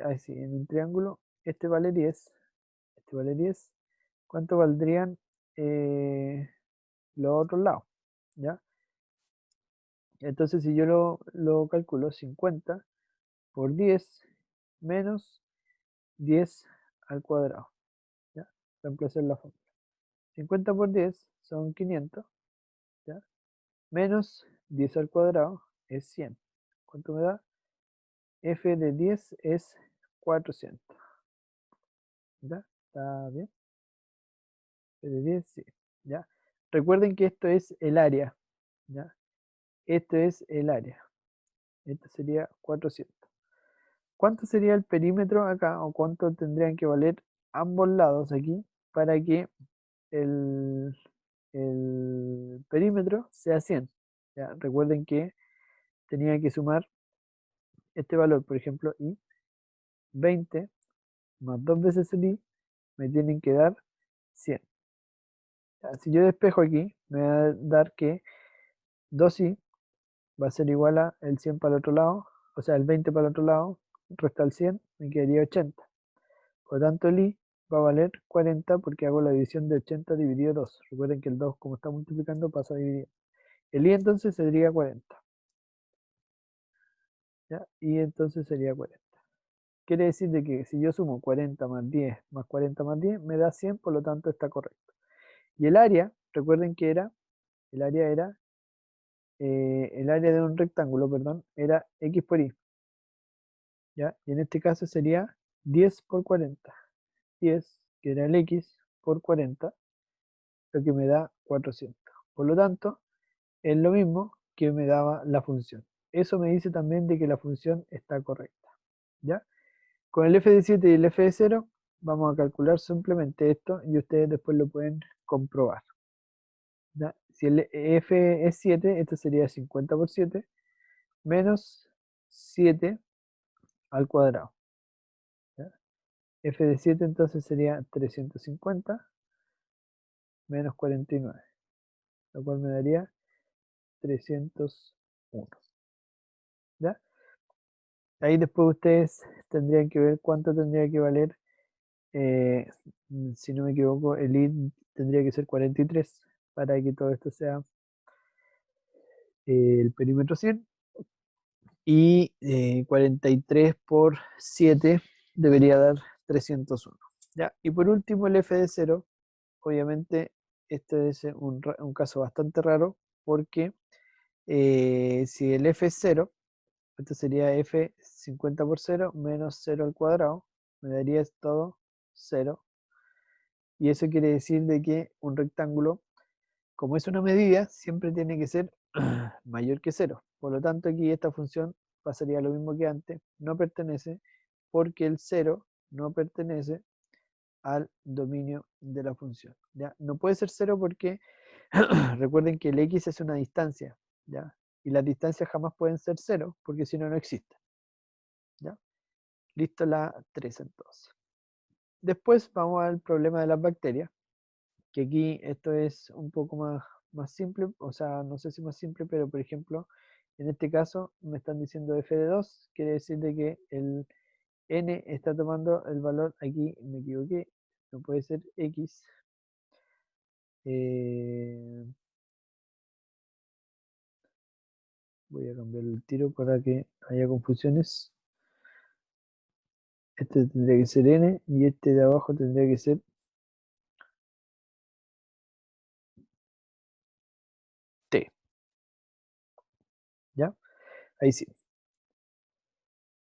así, en un triángulo, este vale 10, este vale 10, ¿cuánto valdrían los otros lados? ¿Ya? Entonces, si yo lo calculo, 50 por 10 menos 10 al cuadrado. ¿Ya? Reemplazar la fórmula. 50 por 10 son 500. ¿Ya? Menos 10 al cuadrado es 100. ¿Cuánto me da? F de 10 es 400. ¿Ya? ¿Está bien? F de 10, sí. ¿Ya? Recuerden que esto es el área. ¿Ya? Esto es el área. Esto sería 400. ¿Cuánto sería el perímetro acá o cuánto tendrían que valer ambos lados aquí para que el, el perímetro sea 100? ¿Ya? Recuerden que tenía que sumar este valor, por ejemplo, y 20 más 2 veces el i me tienen que dar 100. ¿Ya? Si yo despejo aquí, me va a dar que 2i va a ser igual a el 100 para el otro lado, o sea, el 20 para el otro lado, resta el 100, me quedaría 80. Por lo tanto, el i va a valer 40 porque hago la división de 80 dividido 2. Recuerden que el 2, como está multiplicando, pasa a dividir. El i entonces sería 40. ¿Ya? Y entonces sería 40. Quiere decir de que si yo sumo 40 más 10 más 40 más 10, me da 100, por lo tanto está correcto. Y el área, recuerden que el área era, el área de un rectángulo, perdón, era x por y. ¿Ya? Y en este caso sería 10 por 40. 10, que era el x, por 40, lo que me da 400. Por lo tanto, es lo mismo que me daba la función. Eso me dice también de que la función está correcta. ¿Ya? Con el f de 7 y el f de 0, vamos a calcular simplemente esto y ustedes después lo pueden comprobar. ¿Ya? Si el f es 7, esto sería 50 por 7, menos 7 al cuadrado. ¿Ya? F de 7 entonces sería 350 menos 49, lo cual me daría 301. ¿Ya? Ahí después ustedes tendrían que ver cuánto tendría que valer, eh, si no me equivoco, el i tendría que ser 43 para que todo esto sea el perímetro 100. Y 43 por 7 debería dar 301. ¿Ya? Y por último el f de 0, obviamente este es un caso bastante raro porque si el f es 0, esto sería f 50 por 0 menos 0 al cuadrado, me daría todo 0. Y eso quiere decir de que un rectángulo, como es una medida, siempre tiene que ser mayor que 0. Por lo tanto, aquí esta función pasaría lo mismo que antes, no pertenece, porque el 0 no pertenece al dominio de la función. ¿Ya? No puede ser 0 porque recuerden que el x es una distancia, ¿ya? Y las distancias jamás pueden ser 0 porque si no, no existe. ¿Ya? Listo la 3 entonces. Después vamos al problema de las bacterias, que aquí esto es un poco más simple, o sea, no sé si más simple, pero por ejemplo, en este caso me están diciendo f de 2, quiere decir de que el n está tomando el valor, aquí me equivoqué, no puede ser x, eh, voy a cambiar el tiro para que no haya confusiones. Este tendría que ser n y este de abajo tendría que ser t, ¿ya? Ahí sí.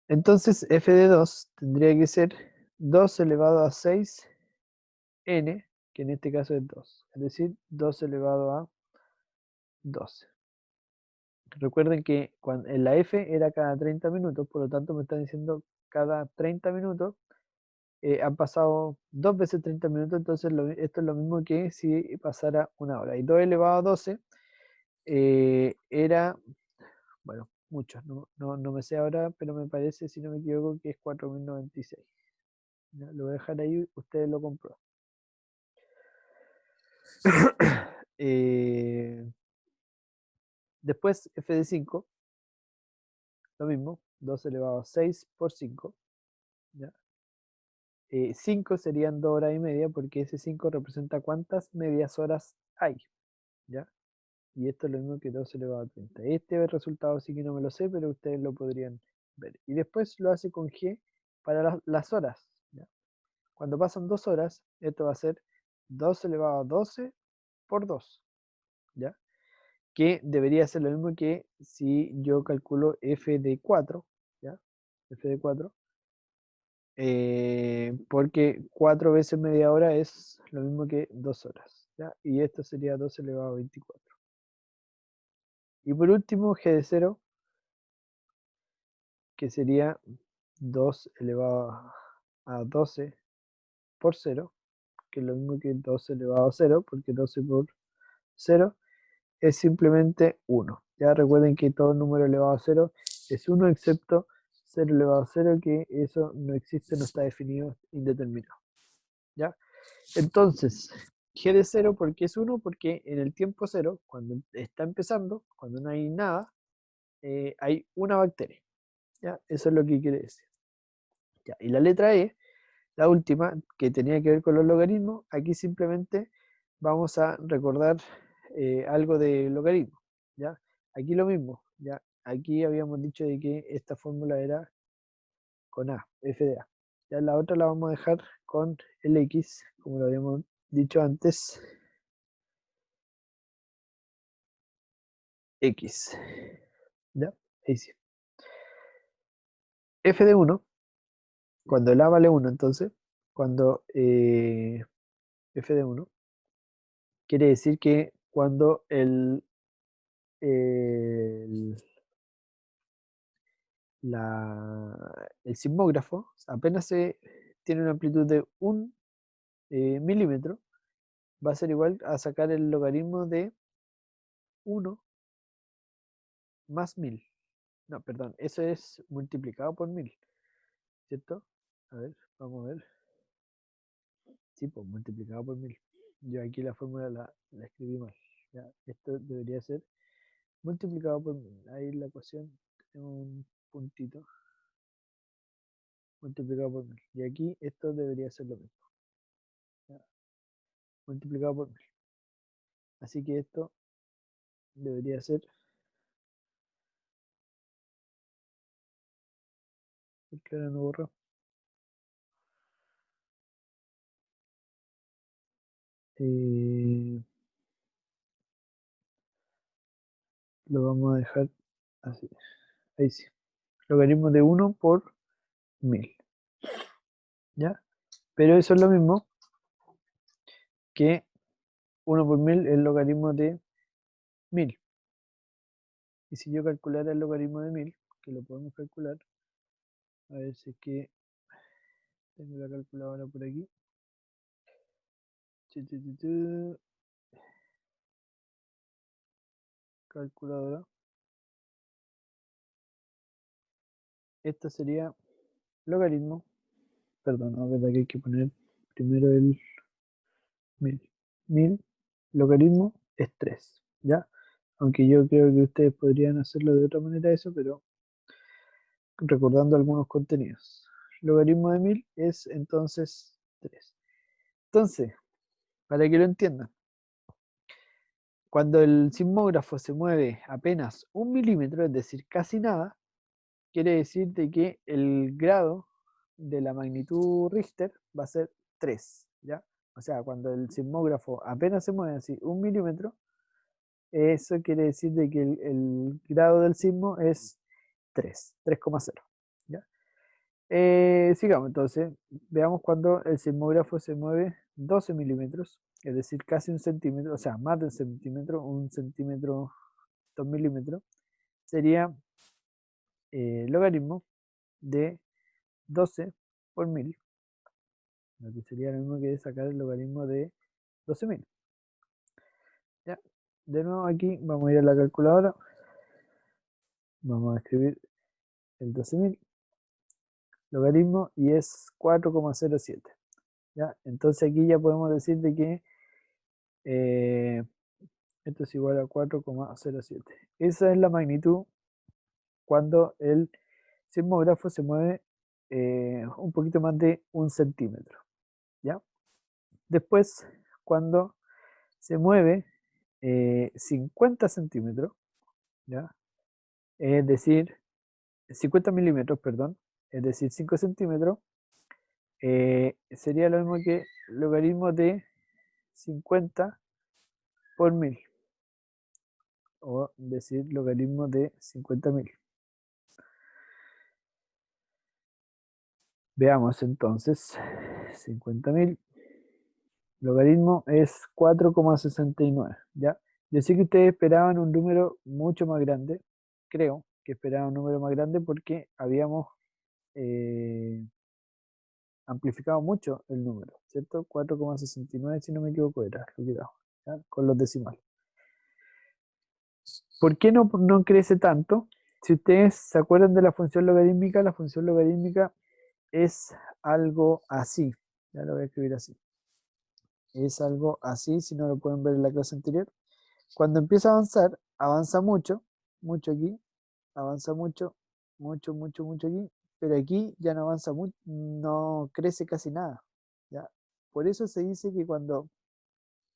Entonces f de 2 tendría que ser 2 elevado a 6 n, que en este caso es 2, es decir, 2 elevado a 12. Recuerden que en la f era cada 30 minutos, por lo tanto me están diciendo cada 30 minutos, han pasado 2 veces 30 minutos, entonces esto es lo mismo que si pasara una hora. Y 2 elevado a 12 era, bueno, muchos, no me sé ahora, pero me parece, si no me equivoco, que es 4096. ¿Ya? Lo voy a dejar ahí, ustedes lo comprueban. Después f de 5, lo mismo, 2 elevado a 6 por 5. ¿Ya? 5 serían 2 horas y media porque ese 5 representa cuántas medias horas hay. ¿Ya? Y esto es lo mismo que 2 elevado a 30. Este resultado sí que no me lo sé, pero ustedes lo podrían ver. Y después lo hace con g para las horas. ¿Ya? Cuando pasan 2 horas, esto va a ser 2 elevado a 12 por 2. ¿Ya? Que debería ser lo mismo que si yo calculo f de 4, ¿ya? F de 4, porque 4 veces media hora es lo mismo que 2 horas, ¿ya? Y esto sería 2 elevado a 24. Y por último, g de 0, que sería 2 elevado a 12 por 0, que es lo mismo que 2 elevado a 0, porque 12 por 0 es simplemente 1. Ya recuerden que todo número elevado a 0 es 1 excepto 0 elevado a 0, que eso no existe, no está definido, indeterminado. ¿Ya? Entonces, g de 0, ¿por qué es 1? Porque en el tiempo 0, cuando está empezando, cuando no hay nada, hay una bacteria. ¿Ya? Eso es lo que quiere decir. ¿Ya? Y la letra E la última, que tenía que ver con los logaritmos, aquí simplemente vamos a recordar algo de logaritmo, ¿ya? Aquí lo mismo, ¿ya? Aquí habíamos dicho de que esta fórmula era con A, f de A. Ya la otra la vamos a dejar con el X, como lo habíamos dicho antes, X, ¿ya? Ahí sí. F de 1, cuando el A vale 1, entonces, cuando F de 1, quiere decir que cuando el, el sismógrafo apenas tiene una amplitud de 1 milímetro, va a ser igual a sacar el logaritmo de 1 más 1000. No, perdón, eso es multiplicado por 1000, ¿cierto? A ver, vamos a ver. Sí, pues multiplicado por 1000. Yo aquí la fórmula la escribí mal. Ya, esto debería ser multiplicado por 1000. Ahí la ecuación tenemos un puntito multiplicado por 1000. Y aquí esto debería ser lo mismo. Ya, multiplicado por 1000. Así que esto debería ser, porque ahora no borro, eh, lo vamos a dejar así. Ahí sí. Logaritmo de 1 por 1000. ¿Ya? Pero eso es lo mismo que 1 por 1000 es el logaritmo de 1000. Y si yo calculara el logaritmo de 1000, que lo podemos calcular, a ver si es que tengo la calculadora por aquí. Chu, chu, chu, chu. Calculadora. Esto sería logaritmo. Perdón, a ver, aquí hay que poner primero el 1000. 1000 logaritmo es 3, ¿ya? Aunque yo creo que ustedes podrían hacerlo de otra manera eso, pero recordando algunos contenidos. Logaritmo de 1000 es entonces 3. Entonces, para que lo entiendan, cuando el sismógrafo se mueve apenas 1 milímetro, es decir, casi nada, quiere decir de que el grado de la magnitud Richter va a ser 3, ¿ya? O sea, cuando el sismógrafo apenas se mueve así 1 milímetro, eso quiere decir de que el grado del sismo es 3, 3,0, ¿ya? Sigamos entonces, veamos cuando el sismógrafo se mueve 12 milímetros, es decir, casi 1 centímetro, o sea, más de 1 centímetro, 1 centímetro, 2 milímetros, sería logaritmo de 12 por 1000, lo que sería lo mismo que sacar el logaritmo de 12.000. ¿Ya? De nuevo aquí vamos a ir a la calculadora, vamos a escribir el 12.000 logaritmo y es 4,07. ¿Ya? Entonces aquí ya podemos decir de que eh, esto es igual a 4,07. Esa es la magnitud cuando el sismógrafo se mueve un poquito más de 1 centímetro. ¿Ya? Después, cuando se mueve 50 centímetros, ¿ya? Es decir, 50 milímetros, perdón, es decir, 5 centímetros, sería lo mismo que logaritmo de 50 por 1000, o decir logaritmo de 50.000. Veamos entonces, 50.000, logaritmo es 4,69, ¿ya? Yo sé que ustedes esperaban un número mucho más grande, creo que esperaban un número más grande porque habíamos eh, amplificado mucho el número, ¿cierto? 4,69, si no me equivoco, era lo que daba, ¿ya? Con los decimales. ¿Por qué no crece tanto? Si ustedes se acuerdan de la función logarítmica es algo así. Ya lo voy a escribir así. Es algo así, si no lo pueden ver en la clase anterior. Cuando empieza a avanzar, avanza mucho, mucho aquí, avanza mucho, mucho, mucho, mucho aquí, pero aquí ya no avanza mucho, no crece casi nada, ¿ya? Por eso se dice que cuando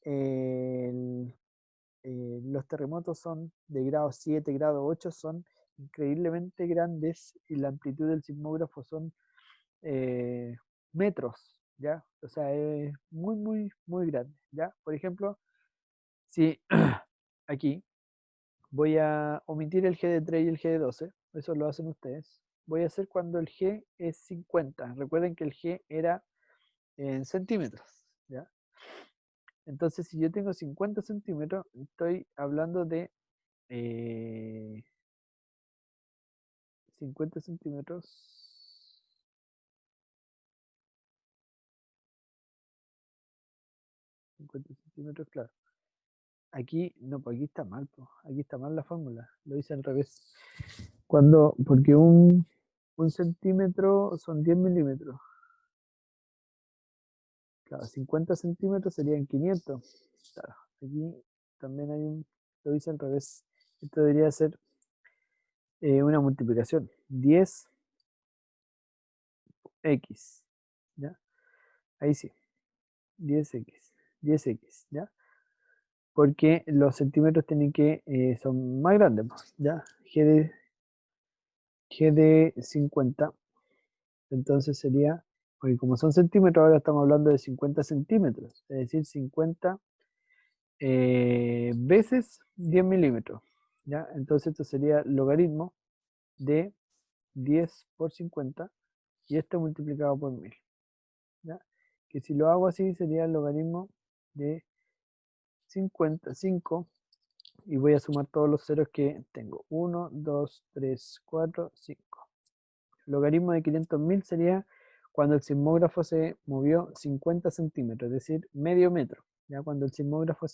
el- los terremotos son de grado 7 grado 8 son increíblemente grandes y la amplitud del sismógrafo son eh, metros, ¿ya? O sea, es muy, muy, muy grande, ¿ya? Por ejemplo, si aquí voy a omitir el G de 3 y el G de 12, eso lo hacen ustedes. Voy a hacer cuando el G es 50. Recuerden que el G era en centímetros, ¿ya? Entonces, si yo tengo 50 centímetros, estoy hablando de eh, 50 centímetros. 50 centímetros, claro. Aquí, no, pues aquí está mal, pues. Aquí está mal la fórmula. Lo hice al revés. Porque un centímetro son 10 milímetros. Claro, 50 centímetros serían 500. Claro, aquí también lo hice al revés. Esto debería ser una multiplicación. 10x, ¿ya? Ahí sí, 10x, 10x, ¿ya? Porque los centímetros son más grandes, pues, ¿ya? G de 50, entonces sería, porque como son centímetros, ahora estamos hablando de 50 centímetros, es decir, 50 veces 10 milímetros, ¿ya? Entonces esto sería logaritmo de 10 por 50 y esto multiplicado por 1000, ¿ya? Que si lo hago así sería el logaritmo de 55 y voy a sumar todos los ceros que tengo. 1, 2, 3, 4, 5. Logaritmo de 500.000 sería cuando el sismógrafo se movió 50 centímetros, es decir, medio metro. Ya cuando el sismógrafo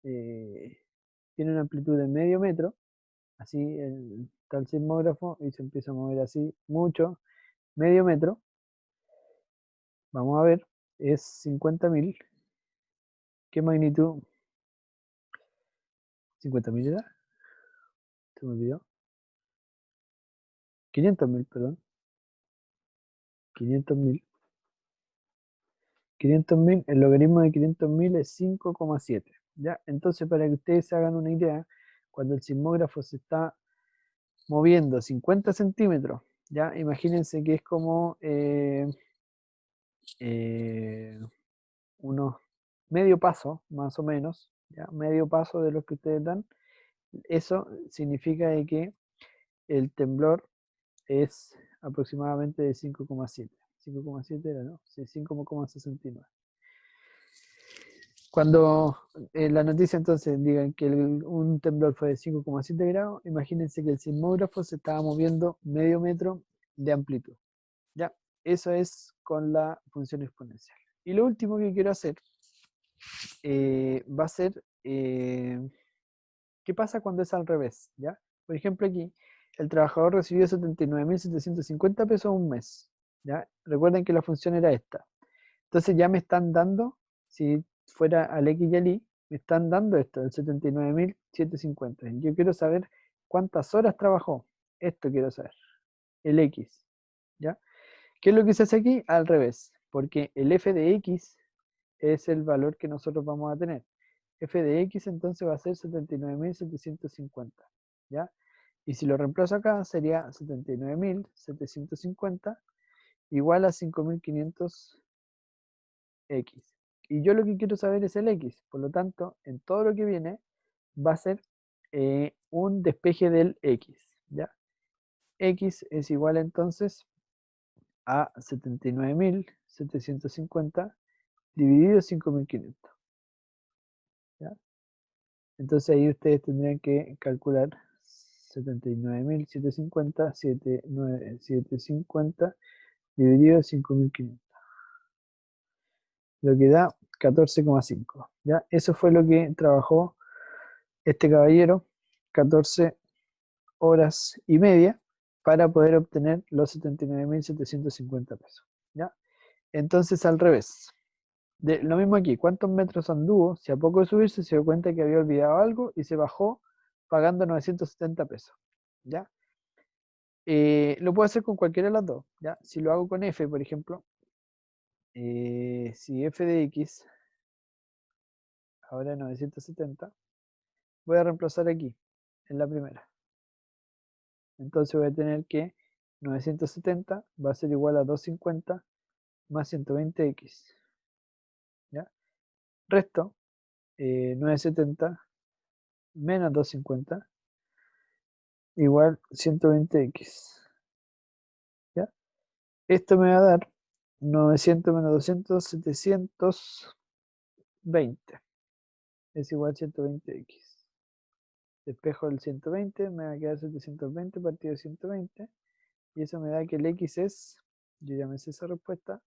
tiene una amplitud de medio metro, así está el sismógrafo y se empieza a mover así mucho, medio metro, vamos a ver, es 50.000. ¿Qué magnitud? 50.000 era, se me olvidó. 500.000, perdón. 500.000. 500.000, el logaritmo de 500.000 es 5,7. ¿Ya? Entonces, para que ustedes se hagan una idea, cuando el sismógrafo se está moviendo 50 centímetros, ¿ya? Imagínense que es como eh, unos medio paso, más o menos, ¿ya? Medio paso de lo que ustedes dan. Eso significa de que el temblor es aproximadamente de 5,7. 5,7 era, ¿no? Sí, 5,69. Cuando en la noticia entonces digan que un temblor fue de 5,7 grados, imagínense que el sismógrafo se estaba moviendo medio metro de amplitud. Ya, eso es con la función exponencial. Y lo último que quiero hacer va a ser, ¿qué pasa cuando es al revés? ¿Ya? Por ejemplo aquí, el trabajador recibió 79.750 pesos un mes. ¿Ya? Recuerden que la función era esta. Entonces ya me están dando, si fuera al X y al Y, me están dando esto, el 79.750. Yo quiero saber cuántas horas trabajó. Esto quiero saber. El X. ¿Ya? ¿Qué es lo que se hace aquí? Al revés. Porque el f de X es el valor que nosotros vamos a tener. F de X entonces va a ser 79.750. ¿Ya? Y si lo reemplazo acá sería 79.750 igual a 5.500 X. Y yo lo que quiero saber es el X. Por lo tanto, en todo lo que viene va a ser un despeje del X. ¿Ya? X es igual entonces a 79.750 dividido 5.500. ¿Ya? Entonces ahí ustedes tendrían que calcular 79.750, 750 dividido 5.500. Lo que da 14,5. ¿Ya? Eso fue lo que trabajó este caballero, 14 horas y media, para poder obtener los 79.750 pesos. ¿Ya? Entonces, al revés. Lo mismo aquí, ¿cuántos metros anduvo? Si a poco de subirse se dio cuenta que había olvidado algo y se bajó pagando 970 pesos. ¿Ya? lo puedo hacer con cualquiera de las dos, ¿ya? Si lo hago con f, por ejemplo, si f de x ahora es 970, voy a reemplazar aquí, en la primera. Entonces voy a tener que 970 va a ser igual a 250 más 120x, ¿ya? Resto, 970 menos 250 igual 120x, ¿ya? Esto me va a dar 900 menos 200, 720. Es igual a 120x. Despejo el 120, me va a quedar 720 partido de 120. Y eso me da que el x es, yo ya me sé esa respuesta,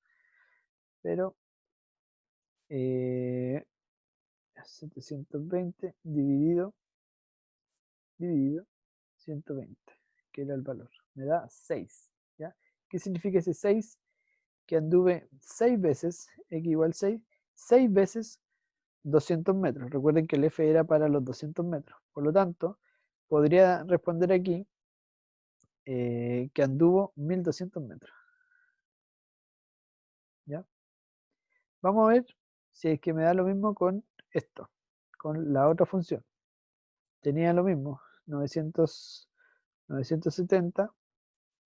pero 720 dividido 120, que era el valor. Me da 6. ¿Ya? ¿Qué significa ese 6? Que anduve 6 veces, x igual 6, 6 veces 200 metros. Recuerden que el F era para los 200 metros. Por lo tanto, podría responder aquí que anduvo 1200 metros. ¿Ya? Vamos a ver si es que me da lo mismo con esto, con la otra función. Tenía lo mismo, 970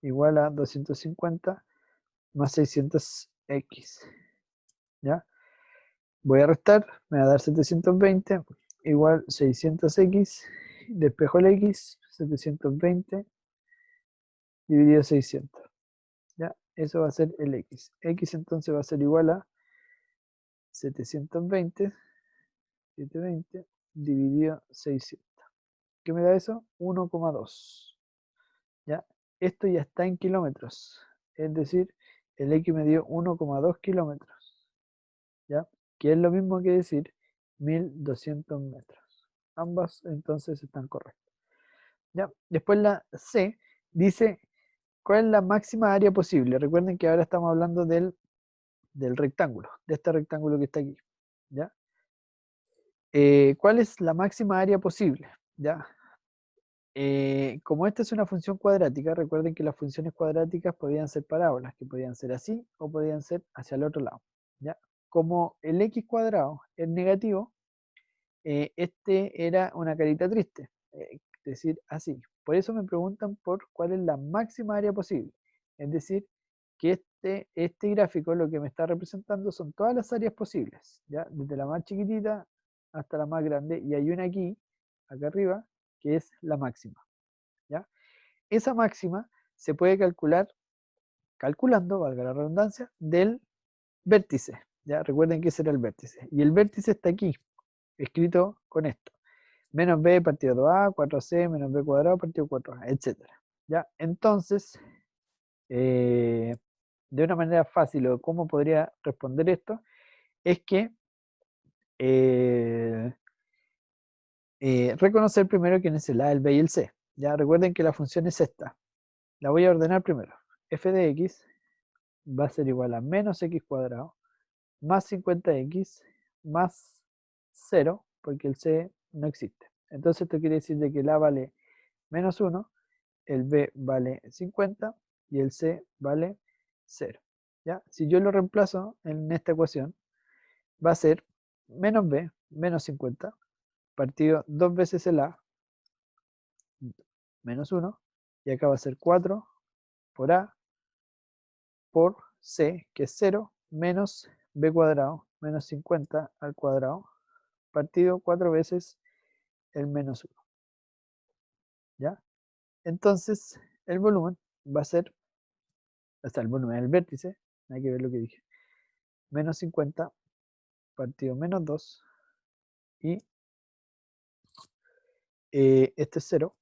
igual a 250 más 600x. ¿Ya? Voy a restar, me va a dar 720 igual 600x, despejo el x, 720 dividido 600. ¿Ya? Eso va a ser el x. X entonces va a ser igual a 720 dividido 600. ¿Qué me da eso? 1,2. ¿Ya? Esto ya está en kilómetros. Es decir, el X me dio 1,2 kilómetros. ¿Ya? Que es lo mismo que decir 1200 metros. Ambas entonces están correctas. ¿Ya? Después la C dice, ¿cuál es la máxima área posible? Recuerden que ahora estamos hablando del rectángulo, de este rectángulo que está aquí. ¿Ya? ¿Cuál es la máxima área posible? ¿Ya? Como esta es una función cuadrática, recuerden que las funciones cuadráticas podían ser parábolas, que podían ser así o podían ser hacia el otro lado. ¿Ya? Como el x cuadrado es negativo, este era una carita triste, es decir, así. Por eso me preguntan por cuál es la máxima área posible. Es decir, que este gráfico lo que me está representando son todas las áreas posibles, ¿ya? Desde la más chiquitita hasta la más grande, y hay una aquí, acá arriba, que es la máxima. ¿Ya? Esa máxima se puede calcular calculando, valga la redundancia, del vértice. ¿Ya? Recuerden que ese era el vértice. Y el vértice está aquí, escrito con esto. Menos b partido 2a, 4c, menos b cuadrado partido 4a, etc. ¿Ya? Entonces, de una manera fácil, o cómo podría responder esto, es que eh, reconocer primero quién es el a, el b y el c. Ya recuerden que la función es esta. La voy a ordenar primero. F de x va a ser igual a menos x cuadrado más 50x más 0, porque el c no existe. Entonces esto quiere decir de que el a vale menos 1, el b vale 50 y el c vale 0. ¿Ya? Si yo lo reemplazo en esta ecuación, va a ser menos b, menos 50, partido dos veces el a, menos 1, y acá va a ser 4 por a por c, que es 0, menos b cuadrado, menos 50 al cuadrado, partido 4 veces el menos 1. ¿Ya? Entonces, el volumen va a ser, hasta el volumen del vértice, hay que ver lo que dije, menos 50 partido menos 2, y este es 0,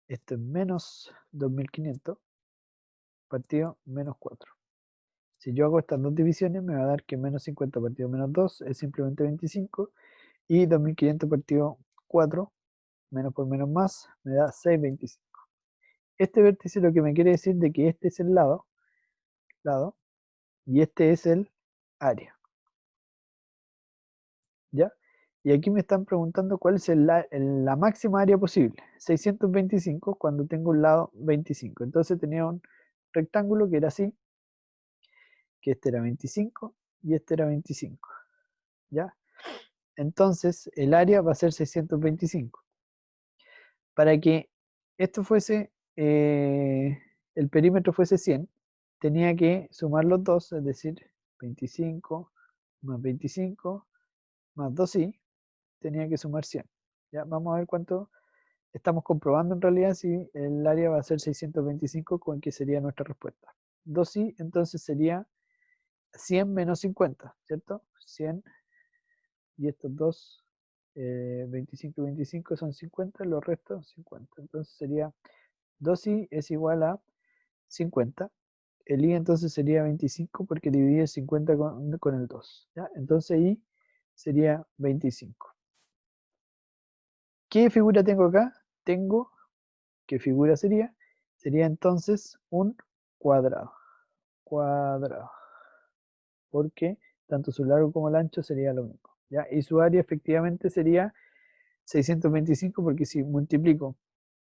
este es menos 2500 partido menos 4. Si yo hago estas dos divisiones, me va a dar que menos 50 partido menos 2 es simplemente 25, y 2500 partido 4, menos por menos más, me da 6,25. Este vértice lo que me quiere decir de que este es el lado, y este es el área. ¿Ya? Y aquí me están preguntando cuál es la máxima área posible. 625 cuando tengo un lado 25. Entonces tenía un rectángulo que era así, que este era 25 y este era 25. ¿Ya? Entonces el área va a ser 625. Para que esto fuese, el perímetro fuese 100, tenía que sumar los dos, es decir, 25 más 25 más 2i, tenía que sumar 100. Ya, vamos a ver cuánto estamos comprobando en realidad si el área va a ser 625, con que sería nuestra respuesta. 2i, entonces sería 100 menos 50, ¿cierto? 100 y estos dos, 25 y 25 son 50, los restos 50. Entonces sería 2i es igual a 50. El i entonces sería 25 porque dividí el 50 con el 2. ¿Ya? Entonces i sería 25. ¿Qué figura tengo acá? Tengo, ¿qué figura sería? Sería entonces un cuadrado. Cuadrado. Porque tanto su largo como el ancho sería lo mismo. ¿Ya? Y su área efectivamente sería 625 porque si multiplico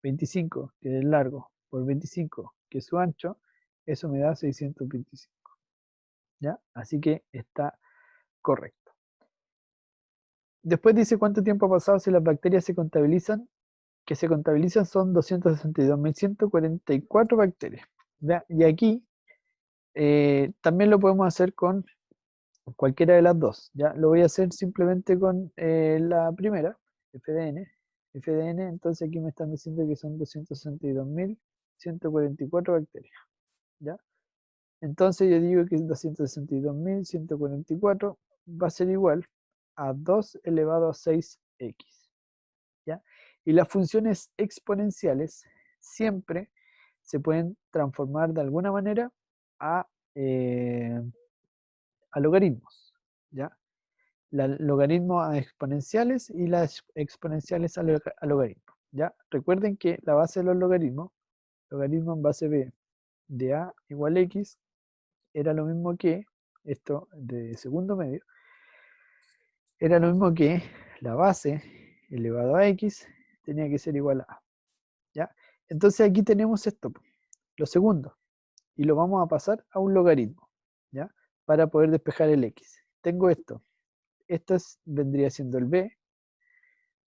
25, que es el largo, por 25, que es su ancho, eso me da 625. ¿Ya? Así que está correcto. Después dice cuánto tiempo ha pasado si las bacterias se contabilizan. Que se contabilizan son 262.144 bacterias. ¿Ya? Y aquí también lo podemos hacer con cualquiera de las dos. ¿Ya? Lo voy a hacer simplemente con la primera, FDN. FDN, entonces aquí me están diciendo que son 262.144 bacterias. ¿Ya? Entonces yo digo que 262.144 va a ser igual a 2 elevado a 6x. ¿Ya? Y las funciones exponenciales siempre se pueden transformar de alguna manera a, eh, a logaritmos. ¿Ya? Logaritmos a exponenciales y las exponenciales a logaritmos. ¿Ya? Recuerden que la base de los logaritmos, logaritmo en base b de a igual a x, era lo mismo que, esto de segundo medio, era lo mismo que la base elevado a x tenía que ser igual a a. ¿Ya? Entonces aquí tenemos esto, lo segundo, y lo vamos a pasar a un logaritmo, ¿ya? Para poder despejar el x. Tengo esto, vendría siendo el b,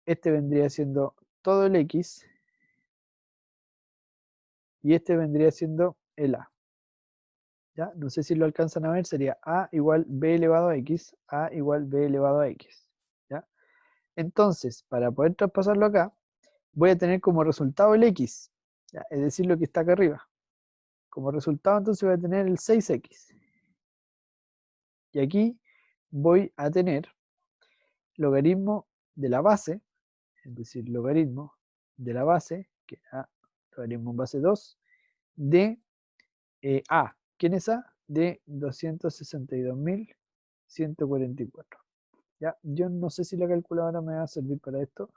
este vendría siendo todo el x, y este vendría siendo el a. ¿Ya? No sé si lo alcanzan a ver, sería a igual b elevado a x, a igual b elevado a x. ¿Ya? Entonces, para poder traspasarlo acá, voy a tener como resultado el x, ¿ya? Es decir, lo que está acá arriba. Como resultado, entonces voy a tener el 6x. Y aquí voy a tener logaritmo de la base, es decir, logaritmo de la base, que es logaritmo en base 2, de a. ¿Quién es a? De 262.144. ¿Ya? Yo no sé si la calculadora me va a servir para esto,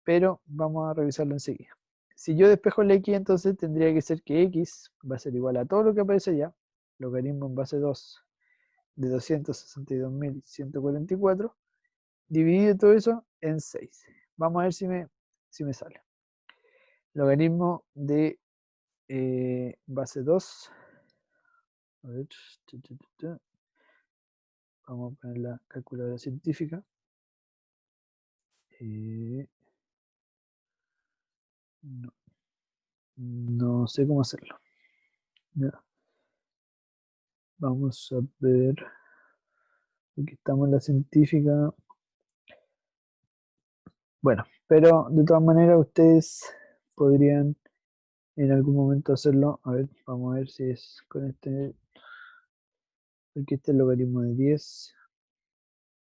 pero vamos a revisarlo enseguida. Si yo despejo el x, entonces tendría que ser que x va a ser igual a todo lo que aparece allá, logaritmo en base 2 de 262.144, dividido todo eso en 6. Vamos a ver si me sale. Logaritmo de base 2. A ver, vamos a poner la calculadora científica. No, no sé cómo hacerlo. Ya. Vamos a ver. Aquí estamos en la científica. Bueno, pero de todas maneras ustedes podrían en algún momento hacerlo. A ver, vamos a ver si es con este. Aquí está el logaritmo de 10.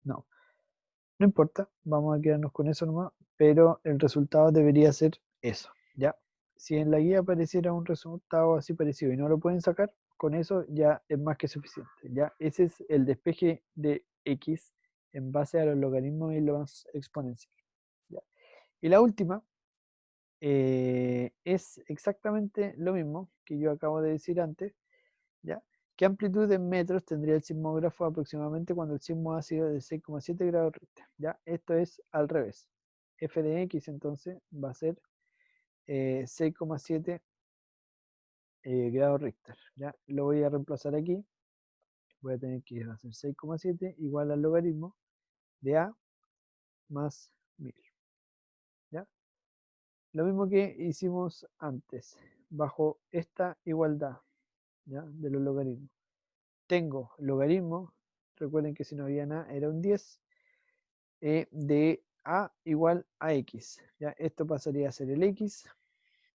No, no importa. Vamos a quedarnos con eso nomás. Pero el resultado debería ser eso. ¿Ya? Si en la guía apareciera un resultado así parecido y no lo pueden sacar, con eso ya es más que suficiente. ¿Ya? Ese es el despeje de x en base a los logaritmos y los exponenciales. ¿Ya? Y la última es exactamente lo mismo que yo acabo de decir antes, ¿ya? ¿Qué amplitud en metros tendría el sismógrafo aproximadamente cuando el sismo ha sido de 6,7 grados Richter? Ya, esto es al revés. F de X entonces va a ser 6,7 grados Richter. Ya, lo voy a reemplazar aquí. Voy a tener que hacer 6,7 igual al logaritmo de A más 1000. ¿Ya? Lo mismo que hicimos antes, bajo esta igualdad, ¿ya? De los logaritmos. Tengo logaritmo, recuerden que si no había nada era un 10, de A igual a X. ¿Ya? Esto pasaría a ser el X,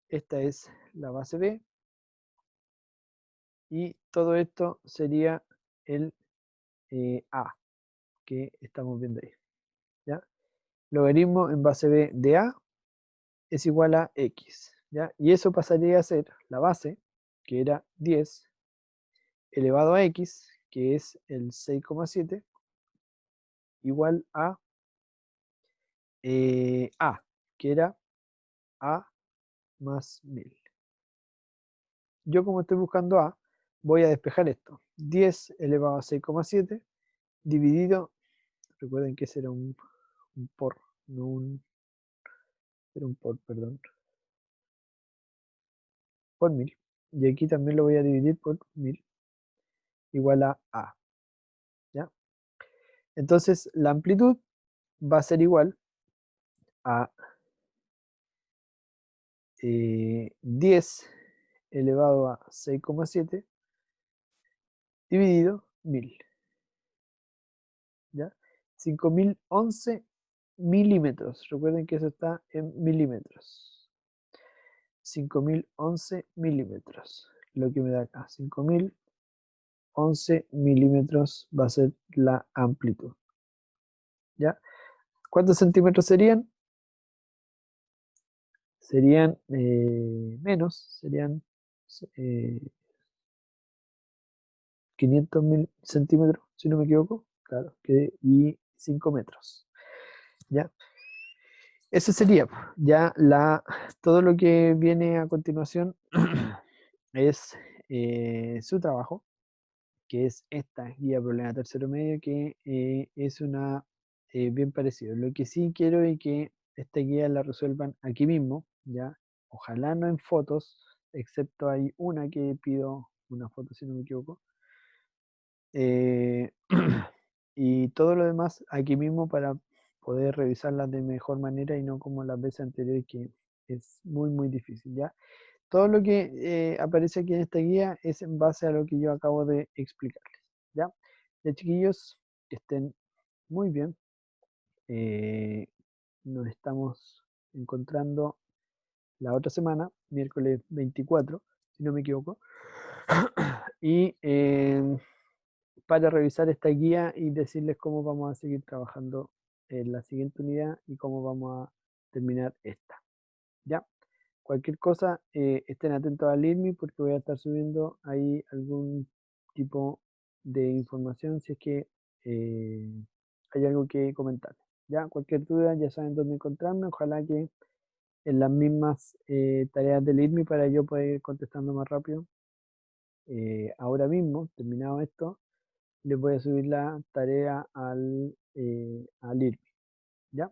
esta es la base B, y todo esto sería el A que estamos viendo ahí. ¿Ya? Logaritmo en base B de A es igual a X. ¿Ya? Y eso pasaría a ser la base, que era 10, elevado a X, que es el 6,7, igual a A, que era A más 1000. Yo como estoy buscando A, voy a despejar esto. 10 elevado a 6,7 dividido, recuerden que ese era un por, no un, era un por, perdón, por 1000. Y aquí también lo voy a dividir por 1000, igual a A. ¿Ya? Entonces la amplitud va a ser igual a 10 elevado a 6,7 dividido 1000. ¿Ya? 5011 milímetros. Recuerden que eso está en milímetros. 5011 milímetros. Lo que me da acá. 5011 milímetros va a ser la amplitud. ¿Ya? ¿Cuántos centímetros serían? Serían menos. Serían eh, 500.000 centímetros, si no me equivoco. Claro. Y 5 metros. ¿Ya? Ese sería ya todo lo que viene a continuación es su trabajo, que es esta guía problema tercero medio, que es una bien parecido. Lo que sí quiero es que esta guía la resuelvan aquí mismo, ya, ojalá no en fotos, excepto hay una que pido una foto si no me equivoco. Eh, y todo lo demás aquí mismo para poder revisarlas de mejor manera y no como las veces anteriores que es muy muy difícil, ¿ya? Todo lo que aparece aquí en esta guía es en base a lo que yo acabo de explicarles, ¿ya? Ya chiquillos, que estén muy bien. eh, Nos estamos encontrando la otra semana, miércoles 24 si no me equivoco. Y para revisar esta guía y decirles cómo vamos a seguir trabajando en la siguiente unidad y cómo vamos a terminar esta. ¿Ya? Cualquier cosa, estén atentos al IRMI porque voy a estar subiendo ahí algún tipo de información si es que eh, hay algo que comentar. ¿Ya? Cualquier duda ya saben dónde encontrarme. Ojalá que en las mismas tareas del IRMI para yo poder ir contestando más rápido. Ahora mismo, terminado esto, les voy a subir la tarea al IRMI. ¿Ya?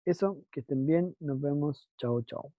Eso, que estén bien, nos vemos, chao, chao.